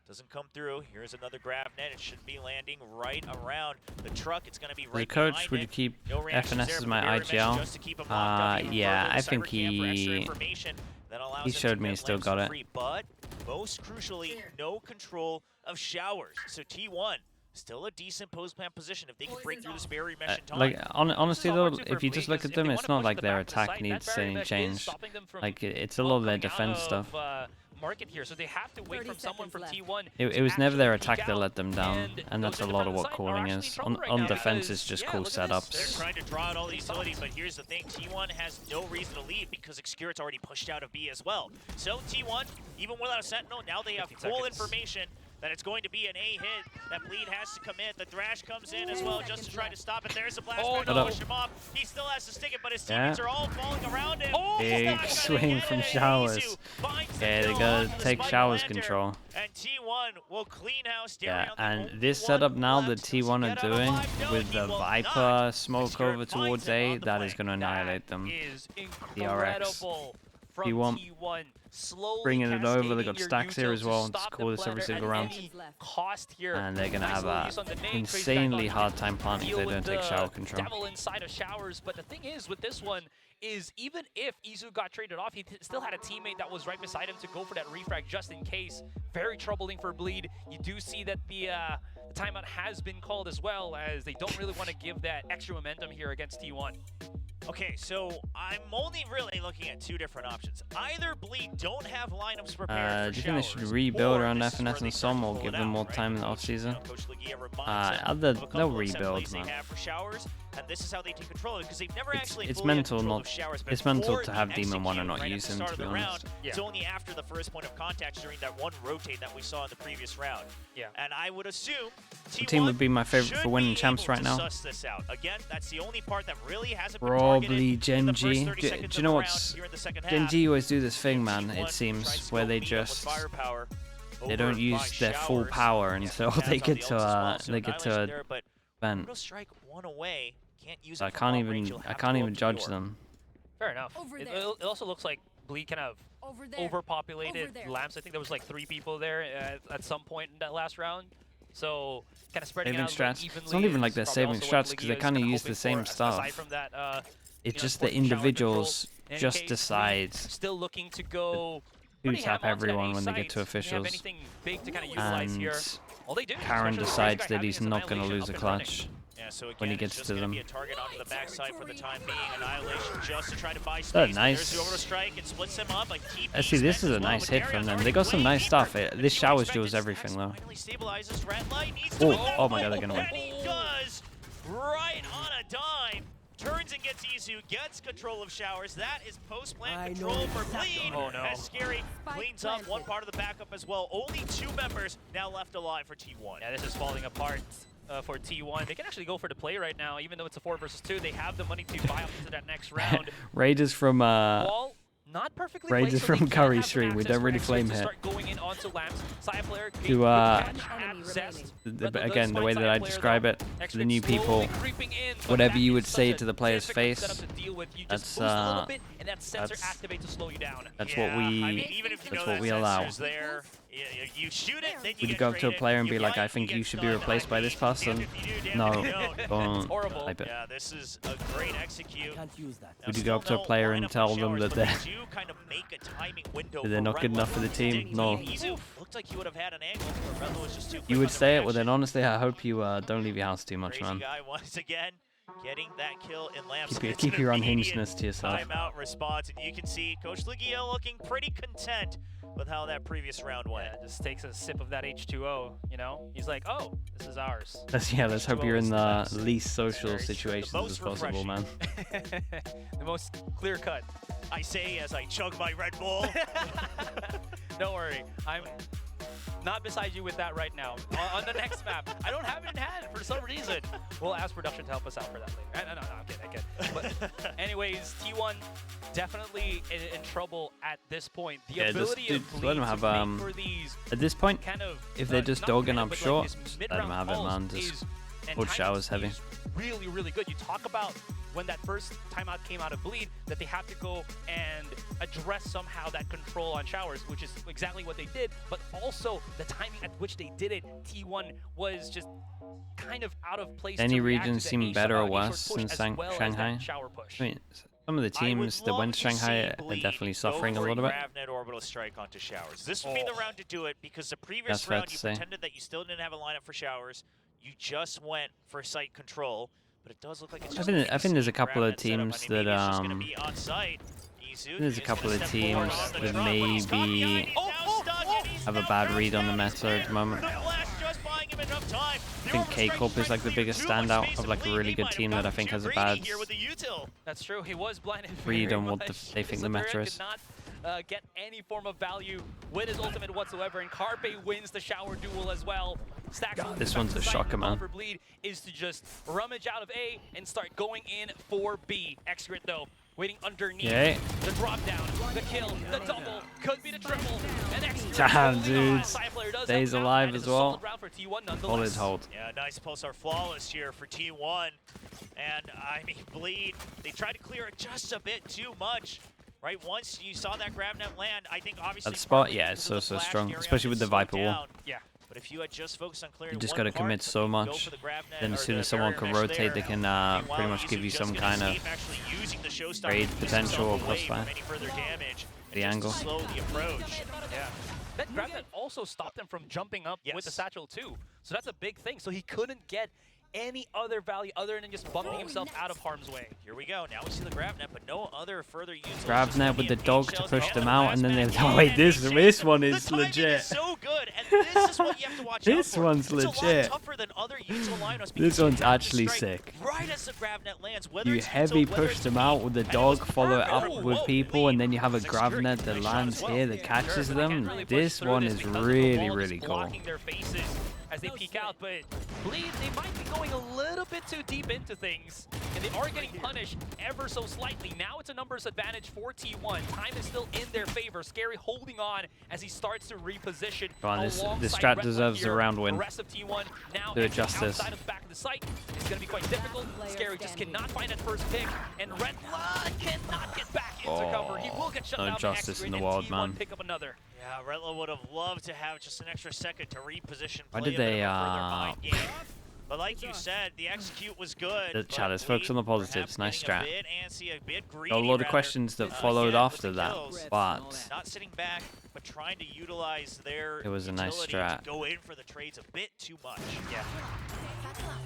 Doesn't come through. Here's another grab net. It should be landing right around the truck. It's going to be right The coach, behind would it. you keep No reactions FNS there as from my Barry Mesh IGL? just to keep him locked up even Yeah, further. I The think cyber cam for extra he- information that allows he him to showed me get he still lamps got for it. free. But most crucially, no control of showers. So T1 still a decent post plan position if they can break through this barrier mesh in time. Like, honestly So though, hard too for if you just Bleed, look 'cause at if they them, wanna it's not push like the their back of the attack site, that needs barrier any mesh is change. stopping them from, Like, it's a lot of their coming out defense of, stuff. Market here, so they have to wait from someone from T1. It was never their attack that let them down, and those that's a in lot the of front what of the site are calling actually is. in trouble right On now defense, because, it's just yeah, cool look at this. They're setups. trying to draw out all these utilities, but here's the thing. T1 has no reason to leave because Xcurit's already pushed out of B as well. So T1, even without a Sentinel, now they have 15 full seconds. information that it's going to be an A hit, that Bleed has to commit. The Thrash comes in as well just to try to stop it. There's a blast Oh, back to no. push him off. He still has to stick it, but his Yeah. teammates are all falling around him. Oh, Big He's not gonna swing get from it. showers. Izu finds the Yeah, they kill gotta on the take Spike showers Lantern. control. And T1 will clean house. Yeah, Darion, the and only this one setup now that left. Does he T1 are get out doing alive? No, with he the will Viper not. smoke Xcurit over finds towards him A, on the that is flank. going to annihilate them. Is DRX. incredible from T1. T1. slowly bringing it over. They cascading got your stacks here util as to well. stop Just call them this every planter single at round. any cost here. And they're gonna Nice have little a use on the nade, Crazy insanely Guy hard time planting if deal they with don't take the shower control. devil inside of showers, but the thing is with this one is even if Izu got traded off, he still had a teammate that was right beside him to go for that refrag just in case. Very troubling for Bleed. You do see that the timeout has been called as well, as they don't really want to give that extra momentum here against T1. Okay, so I'm only really looking at two different options. Either Bleed don't have lineups prepared for Do you think they should showers, rebuild or around this is where FNS they and start to Som or pull give it them out, more right? time in the You offseason? know, Coach Leguia reminds them They'll of a couple of rebuild, assemblies man. they have for showers, and this is how they take control of it, because they've never actually It's fully had mental control not. of showers It's mental before to the have Demon 1 and not execute use right him, at to the be start of the honest. round. Yeah. It's only after the first point of contact during that one rotate that we saw in the previous round. Yeah. And I would assume The team would be my favorite for winning champs right now. Suss this out. Again, that's the only part that really hasn't been Probably targeted in the first Genji. 30 Do seconds you of know the what's... round here in the second half. Genji always do this thing, man, T1 it tries seems, to where go they meet up with just... firepower They over don't by use their full showers. power Yeah, until Taz they on get the to ults as well, so they get to Annihilation a there, but event. Brutal Strike one away. Can't use So it I from can't long range. even You'll I have to can't go even up the judge door. them. Fair enough. Over It, there. it also looks like Bleed kind of Over there. overpopulated Over there. lamps. I think there was like 3 people there at some point in that last round. So kind of spreading Saving out strats. evenly. It's not even like they're is saving probably also what strats because they Legia is kind of kinda use the hoping same for, stuff. Aside from that, It's you know, just the forcing shower individuals control. In any just case, decide Bleed still looking to go who pretty tap ham onto that everyone A when they get to site. They have officials. anything big to kind of utilize And here. All they do, Karen especially with decides Crazy Guy that having he's his not going to Annihilation lose a up and running. clutch. Yeah, so again, when he it's gets just to gonna them. be a target onto the backside for the time being. Annihilation just to try to buy space. Oh, but nice. There's the overall strike and splits him up. Like See, this is a nice hit from them. They got some nice stuff. This showers duels everything, though. Finally stabilizes. Red Light needs to win that Oh my god, one, they're going to win. and he does right on a dime. Turns and gets Izu, gets control of showers. That is post-plant control for Bleed. Oh, no. As Scary Spike cleans up one planted. part of the backup as well. Only 2 members now left alive for T1. Yeah, this is falling apart for T1. They can actually go for the play right now, even though it's a 4 versus 2. They have the money to buy up into that next round. Raiders from Wall, not perfectly Raiders placed, so they from can Curry have some Stream. We access don't for really Exodus flame to here. start going in onto lamps. Saya player To, getting good catch Enemy at Zest. remaining. But Again, the does way find that I Saya player, describe though. it, to the Exodus new slowly people, creeping in, but whatever that you is would such say a to the player's difficult face, setup to deal with. You that's, just boost a little uh, bit, and that sensor that's- activates to slow you down. That's Yeah, what we. I mean, even if you that's know what that we allow. sensor's there, you shoot it, then you Would you get go up to a traded, player and you be like, fight, I think get you should be stunned. replaced by this person? Damned if you do, No, damned if you don't. don't horrible. type it. Yeah, this is a great execute. Can't use that. Now, Would you still go up to a no player and lineup for tell them Showers, that but they're they do kind of make a timing window that they're for not good Redlow. enough for the team? Didn't No. keep Izu. Looked like he would have had an angle, but Redlow was just too quick You on would the say it? Well, then reaction. honestly, I hope you don't leave your house too much, Crazy man. Guy once again getting that kill in Lamps. Keep your unhingedness to yourself. Timeout response, and you can see Coach Leguia looking pretty content with how that previous round went. Yeah, just takes a sip of that H2O, you know? He's like, oh, this is ours. Let's hope you're in the least social Very true. The situations most as possible, refreshing. man. The most clear cut. I say as I chug my Red Bull. Don't worry, I'm not beside you with that right now. On the next map, I don't have it in hand for some reason. We'll ask production to help us out for that later. No, I'm kidding. But anyways, T1 definitely in trouble at this point. The Yeah, just ability of let them Bleed have, to make for these At this point, kind of if they're just not dogging kind up of, but short, like this let 'em mid-round have it, pulse man. Just is- and hold timing showers heavy. is really, really good. You talk about when that first timeout came out of Bleed, that they have to go and address somehow that control on showers, which is exactly what they did, but also the timing at which they did it. T1 was just kind of out of place. Any to react regions to the seem A better or short worse push than as well as that Shanghai? shower push. I mean, some of the I would teams that love went to to Shanghai see are Bleed definitely go suffering a for little bit. Gravnet orbital strike onto showers. This would be the Oh. round to do it because the previous That's fair round to you say. pretended that you still didn't have a lineup for showers. You just went for site control, but it does look like it's just I think there's a couple of Gravnet setup. I teams mean, maybe that it's just gonna be on site. Izu there's a is couple gonna of step forward teams on the that drop, but he's caught behind, maybe he's now stuck, and he's have a now bad bounced read on the down. meta at the moment. The flash just buying him enough time. I think K-Corp is like the biggest standout of like a really good team that I think has a bad That's true. He was blinded read very on what much. they think the Sabera meta could is. not get any form of value with his ultimate whatsoever, and Carpe wins the shower duel as well. Stacks God, this one's a shocker, man. For Bleed is to just rummage out of A and start going in for B. Xgrit though, waiting underneath. Yeah. The drop down, the kill, the double, could be the triple, and Xgrit Damn, holding on. dudes. Cyplayer does Stays have alive that. as It's a well. solid round for T1 Solid nonetheless. hold. Yeah, nice pulsar flawless here for T1. And I mean, Bleed, they tried to clear it just a bit too much. right? Once you saw that GravNet land, I think obviously That spot, partly yeah, because it's of the so flash, strong, Darion especially with gets the Viper slowed wall. down. Yeah. But if you had just focused on clearing You just one got to part, commit but so then you go much. for the GravNet Then or as soon the as someone barrier can mesh rotate, there. they can Meanwhile, pretty much Izu give you just some gonna kind of escape, actually using the showstopper raid to keep potential or himself away crossfire. from any further damage and The just angle. to slow the approach. Yeah. That GravNet also stopped him from jumping up with the Yes. satchel too. So that's a big thing. So he couldn't get any other value other than just bumping himself out of harm's way. Here we go. Now we see the GravNet, but no other further use. GravNet with the dog to push them out, and then they oh wait, this one is the timing legit. is so good, and this is what you have to watch out This for. one's it's legit. a lot tougher than other Yuzo lineups. This because you one's have to actually strike sick. Right as the GravNet lands, whether You it's heavy Yuzo, whether push it's them me, out with the and it dog, was follow it perfect. up with Whoa, people, and then you have a Security, GravNet that nice shot lands as well. here that catches Sure, but they can't them. really push This through one this is because of the really, wall really just cool. blocking their faces as they peek out, but Bleed, they might be going a little bit too deep into things, and they are getting punished ever so slightly. Now it's a numbers advantage for T1. Time is still in their favor. Scary holding on as he starts to reposition. Go on, this alongside strat Redwood deserves a here. round win. The rest of T1 now Do it entering justice. outside of the back of the site. It's going to be quite difficult. Scary just cannot find that first pick, and Redwood cannot get back into cover. He will get shut no down by justice in X-Grid, the and world, T1 man. pick up another. Yeah, Redla would have loved to have just an extra second to reposition. Why Play did a bit they, of a further mind game. But like you said, the execute was good. The but chat is focused on the Bleed positives. Nice perhaps strat. getting a bit antsy, a bit greedy, Got a lot of rather, questions that followed again, with after the that, kills. but Not sitting back, but trying to utilize their It was a nice utility strat. to go in for the trades a bit too much. Yeah.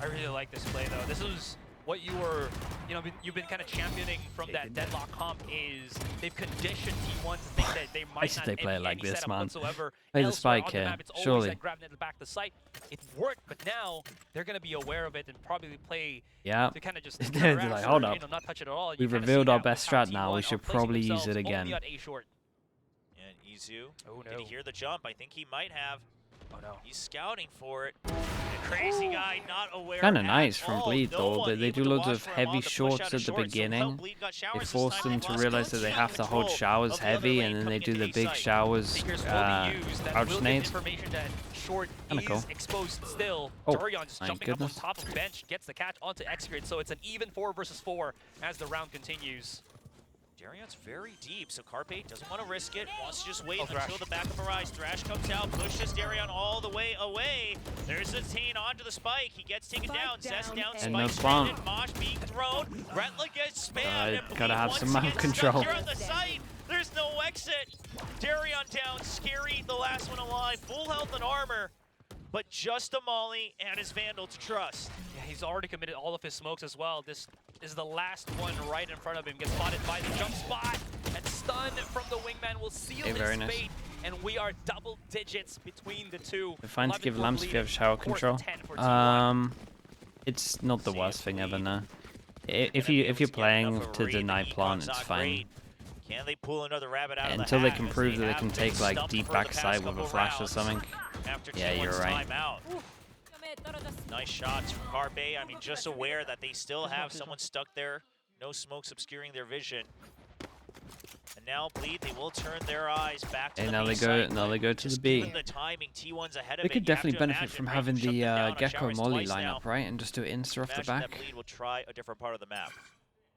I really like this play though. This is what you were, you've been kind of championing from that Deadlock comp is they've conditioned T1 to think that they might should not they play any like this, setup man? whatsoever. Play the Elsewhere spike on the here, map, it's always surely. that GravNet at the back of the site. It worked, but now they're going to be aware of it and probably play yeah. to kind of just They're counteract like, or, hold up. not touch it at all. You We've kinda revealed see our that best with how strat now. T1 We are should placing probably use themselves it only again. on A short. And Izu, Oh did no. he hear the jump? I think he might have. Oh no. He's scouting for it. The crazy guy not aware. Kinda at nice from all. Bleed, No though. one They able do to loads watch of for him heavy on the push shorts out of at the shorts. beginning. Somehow Bleed got showers They this force time them and to lost realize that they complete have to hold control showers of the other heavy, lane and then they coming do the into big A site. showers Seekers will be used. That crouch will give nades. information that short Kinda is cool. exposed still. Oh, Dorian just my jumping goodness. up on top of bench, gets the catch onto X-Grid, so it's an even 4 versus 4 as the round continues. Darion's very deep, so Carpe doesn't want to risk it, wants to just wait Oh, Thrash. until the back of Mirage. Thrash comes out, pushes Darion all the way away. There's a Tain onto the spike. He gets taken down. Zest down, And Spike no stranded, bomb. Mosh being thrown. Retla gets spammed. and gotta Bleed have once some map again control. stuck here on the site. There's no exit. Darion down, Scary, the last one alive. Full health and armor, but just a Molly and his Vandal to trust. Yeah, he's already committed all of his smokes as well. This is the last one right in front of him. Gets spotted by the jump spot, and stun from the wingman will seal his very nice. fate. And we are double digits between the two. They're fine to 11 give for lamps if Bleed you have shower and 4 to control. 10 for T1. It's not the See worst if thing ever, Bleed no. Gonna If be able you're to get playing enough of a to read. deny The plant, econ's it's not fine. great. Can they pull another rabbit out of Until the they hat, can as prove that they have can been take like stumped deep for the past backside with a couple flash or rounds something. After Yeah, T1's you're right. timeout. Nice shots from Carpe. I mean, just aware that they still have someone stuck there. No smokes obscuring their vision. And now Bleed, they will turn their eyes back to Okay, the now B they site. go to Just the B. given the timing, T1's ahead of They it. could You have definitely to benefit imagine, from right, having shut them the down on Gecko showers Molly twice now. lineup, right? And just do Insta off the Imagine that back. Bleed will try a different part of the map.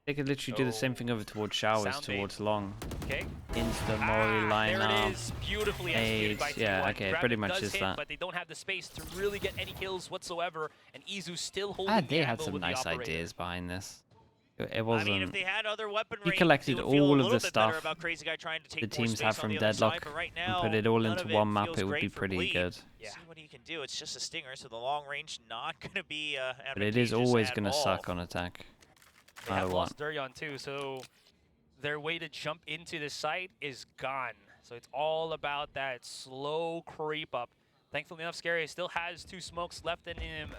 They could literally do the same thing over towards showers, Sound bait. towards long. Okay. Insta Molly There it lineup. is, beautifully executed by Aids, yeah, T1. okay, Gravit pretty much does is hit, that. but they don't have the space to really get any kills whatsoever, and Izu still holding Ah, the they had angle some with the nice operator. ideas behind this. It I wasn't. mean, if they had other weaponry, collected it would feel all a of little the bit better stuff about Crazy Guy trying to take the more teams space have on from the other side, Deadlock but right and now, put it all none into of one map, feels it would great be for pretty Bleed. good. Yeah. See what he can do. It's just a stinger, so the long range not going to be But it is advantageous always at going to all. suck on attack. They No have matter lost what. Durian too, so their way to jump into the site is gone. So it's all about that slow creep up. Thankfully enough, Scary still has 2 smokes left in him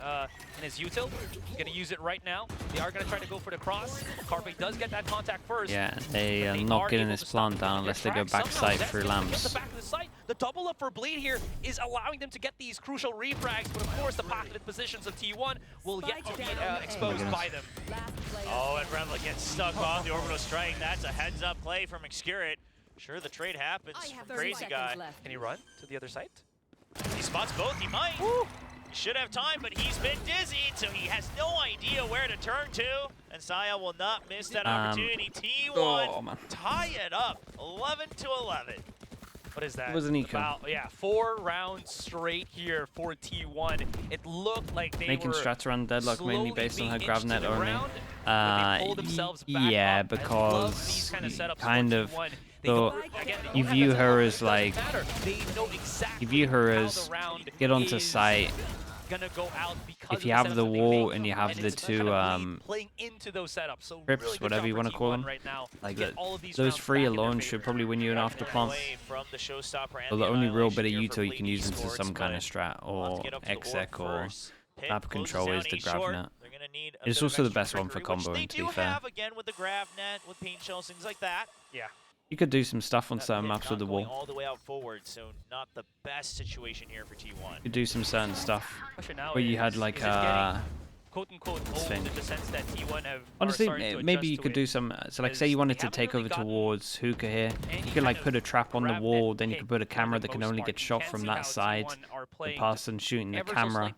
in his util. He's gonna use it right now. They are gonna try to go for the cross. Carpe does get that contact first. Yeah, they but are they not are getting able this to stop plant down their unless they go tracks. back Somehow side Zest through is able to get lamps. the back of the site. The double up for Bleed here is allowing them to get these crucial refrags, but of course the pocketed positions of T1 will yet to be exposed by them. Oh, and Redla gets stuck on the orbital strike. That's a heads-up play from Excurit. Sure, the trade happens from Crazy Guy. Can he run to the other site? He spots both. He might. He should have time, but he's been dizzied, so he has no idea where to turn to. And Saya will not miss that opportunity. T1 tie it up, 11-11. What is that? It was an eco. Yeah, 4 rounds straight here for T1. It looked like they making were strats around Deadlock mainly based on her GravNet only. Yeah, because kind of so you view her as like get onto site. If you have the wall and you have the two trips, whatever you want to call them, like those 3 alone should probably win you an after plant. Well, the only real bit of util you can use into some kind of strat or exec or map control is the GravNet. It's also the best one for comboing, to be fair. Again with the GravNet, with paint shells, things like that. Yeah. You could do some stuff on certain maps with the wall. All the way out forward, so not the best situation here for T1. You could do some certain stuff where you had like quote-unquote old in the sense that T1 have honestly, maybe you could do some, so like say you wanted to take over towards Hookah here, you could like put a trap on the wall, then you could put a camera that can only get shot from that side. The person shooting the camera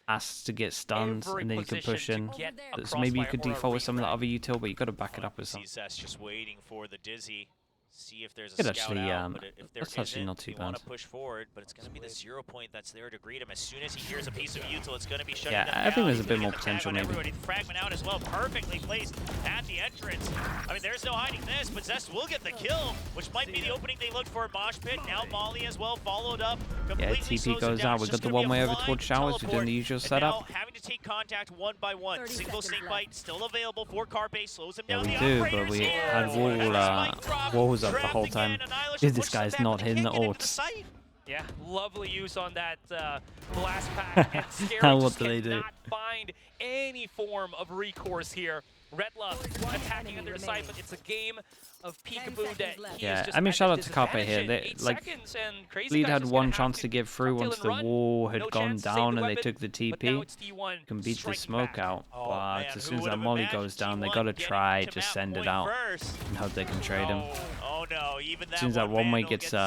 has to get stunned, and then you can push in. So maybe you could default with some of the other util, but you got to back it up with something. CSS just waiting for the Dizzy. See if there's a Could scout actually, out, but if there that's actually not too want bad. to push forward, but it's going to be the 0 point that's there to greet him. As soon as he hears a piece of util, it's going to be shutting them down. I think there's a He's bit gonna more get the tag potential on maybe. everybody. Fragment out as well, perfectly placed at the entrance. I mean, there's no hiding this, but Zest will get the kill, which might be the opening they looked for. Mosh Pit, now Molly as well, followed up. Yeah, TP goes out. We've got the one way over towards Showers. We're doing the usual setup. Having to take contact one by one. Single snake bite still available for Carpe, slows him Yeah, down. we do, but we had walls up the whole time. Dude, this guy's not hitting the ults. Yeah, lovely use on that blast pack. And Scary What just do they do? cannot find any form of recourse here. Redla attacking under the side, but it's a game of peekaboo that he is just I mean, at shout a out to Carpe disadvantage here. in They, 8 like, seconds, and Crazy Bleed Guys had is one gonna have chance to get through tuck once till the and run. wall had No gone chance to save down the and they weapon, took the but now TP. it's T1 Can beat the striking smoke back. out, Oh, but man, as who soon as would that have molly imagined goes down, they T1 gotta getting try to to map send it point out first? and hope they can trade him. Oh no, even that As soon as that one way gets fuel,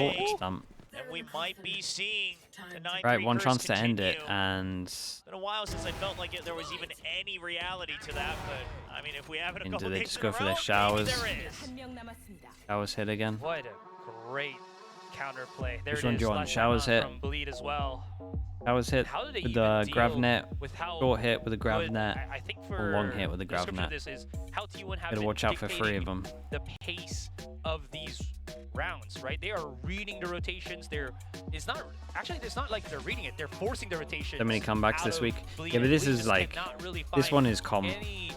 away, it's done. and we might be seeing the 9-3 Right, one curse chance to end it, continue. and It's been a while since I felt like there was even any reality to that, but I mean, if we have it a do couple they days just in go a for their row, showers? maybe there is. Showers hit again. What a great counterplay. There Which it one is. do you want? Last Showers one hit? from Bleed as well. Showers hit How do they with even the deal GravNet, with how short hit with the good- GravNet. I think for long hit with the description of GravNet. this is how T1 have Gotta been watch out for 3 of dictating them. the pace of these rounds, right? They are reading the rotations. It's not like they're reading it. They're forcing the rotations. So many comebacks out this of week. Bleed, Yeah, but and this Bleed is just like, cannot really this one find is common. any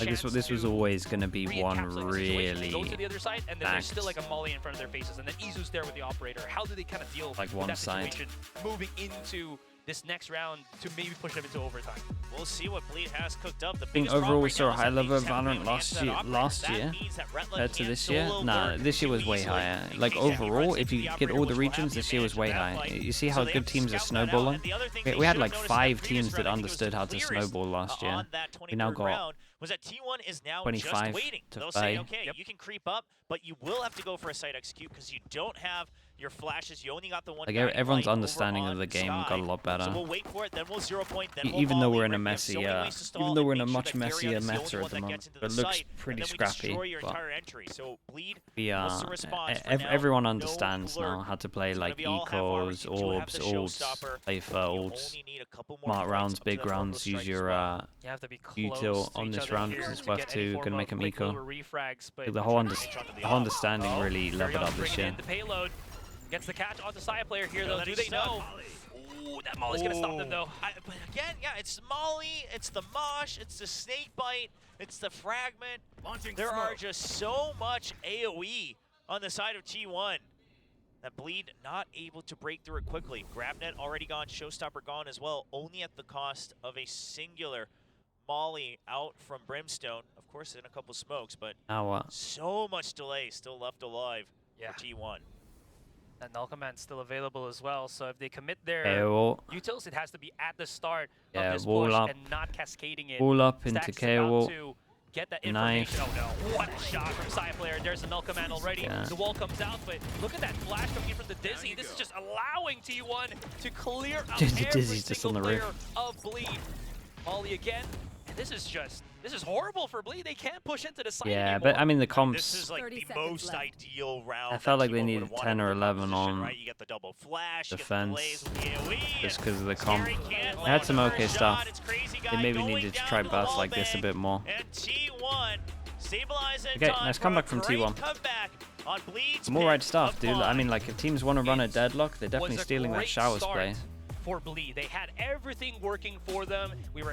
Like this chance was to always gonna be one re-encapsulate the situation. They go to really the other side, and then there's still stacked. like a molly in front of their faces, and then Izu's there with the operator. How do they kind of deal Like with one that side. situation moving into this next round to maybe push them into overtime? We'll see what Bleed has cooked up. The I think biggest problem overall we right saw now a is high that level of these have Valorant no last hands that year. operate. Last That year means that Retla compared to can't this year. solo Nah, lurk this year was too way easily. higher. In Like case he overall, runs if into you the get operator, all the which will have regions, the this year was way advantage of high. that fight. You see So how they good have to teams are scout that out. snowballing? And the other thing We they had should like have noticed in 5 that teams previous that round, I think it was understood the how to clearest, snowball last year. on that We now 23rd got round was that T1 is now 25 just waiting. to They'll say, play. okay, you can creep up, but you will have to go for a site execute because you don't have your flashes. You only got the one. Like guiding everyone's light over understanding of on the game got a side. lot So better. we'll wait for it, then we'll 0 point, then we'll Even though volley. we're in a We have messy, so many ways to stall even though and we're in a make sure much that messier Darion is the meta only at one the that moment, gets into but the it looks site, pretty and then we scrappy. destroy your But entire entry. So Bleed, we what's the response for now? everyone No understands now lurk. how to play It's gonna like be all half hours. ecos, You do have orbs, the ults, showstopper. play for You ults, only need a couple more smart points rounds, up to big that level rounds, of use strike as your well. You have to be close util to on each this other round here because it's to worth get any 2, form gonna of make him quick eco. lower refrags, but The whole understanding really leveled up this year. The payload gets the catch on the side player here, though. Do they know? Ooh, that Molly's gonna stop them, though. But again, yeah, it's Molly, it's the Mosh, it's the Snake Bite, it's the Fragment. There are just so much AoE on the side of T1 that Bleed not able to break through it quickly. GravNet already gone, Showstopper gone as well, only at the cost of a singular Molly out from Brimstone. Of course, in a couple smokes, but Now what? so much delay still left alive for T1. And Null Command's still available as well, so if they commit their KO. utils, it has to be at the start Yeah, of this wall push up. and not cascading it. Wall up into Stax is KO. about to get that Knife. information. Oh no, what a shot from Cyplayer. There's the Null Command already. Yeah. The wall comes out, but look at that flash coming in from the Dizzy. This is just allowing T1 to clear out Dude, the every Dizzy's just single on the player roof. of Bleed. Molly again. And this is horrible for Bleed. They can't push into the site Yeah, anymore. but I mean the This comps. is like 30 the seconds most left. ideal round. I felt that like they T1 needed would've 10 or wanted in the 11 composition, on right? You get the double flash, you get defense, the blaze with the AoE, just because of the Scary comp. can't They had some land okay first stuff. shot. It's Crazy Guy They maybe going needed to down try the burst wall like this a bang, bit more. And T1 stabilize in Okay, time nice for comeback a from great T1. comeback on Bleed's Some all right pick stuff, of dude. I five. mean, like if teams want to run a It deadlock, they're definitely was a stealing that great showers start play. for Bleed. They had everything working for them. We were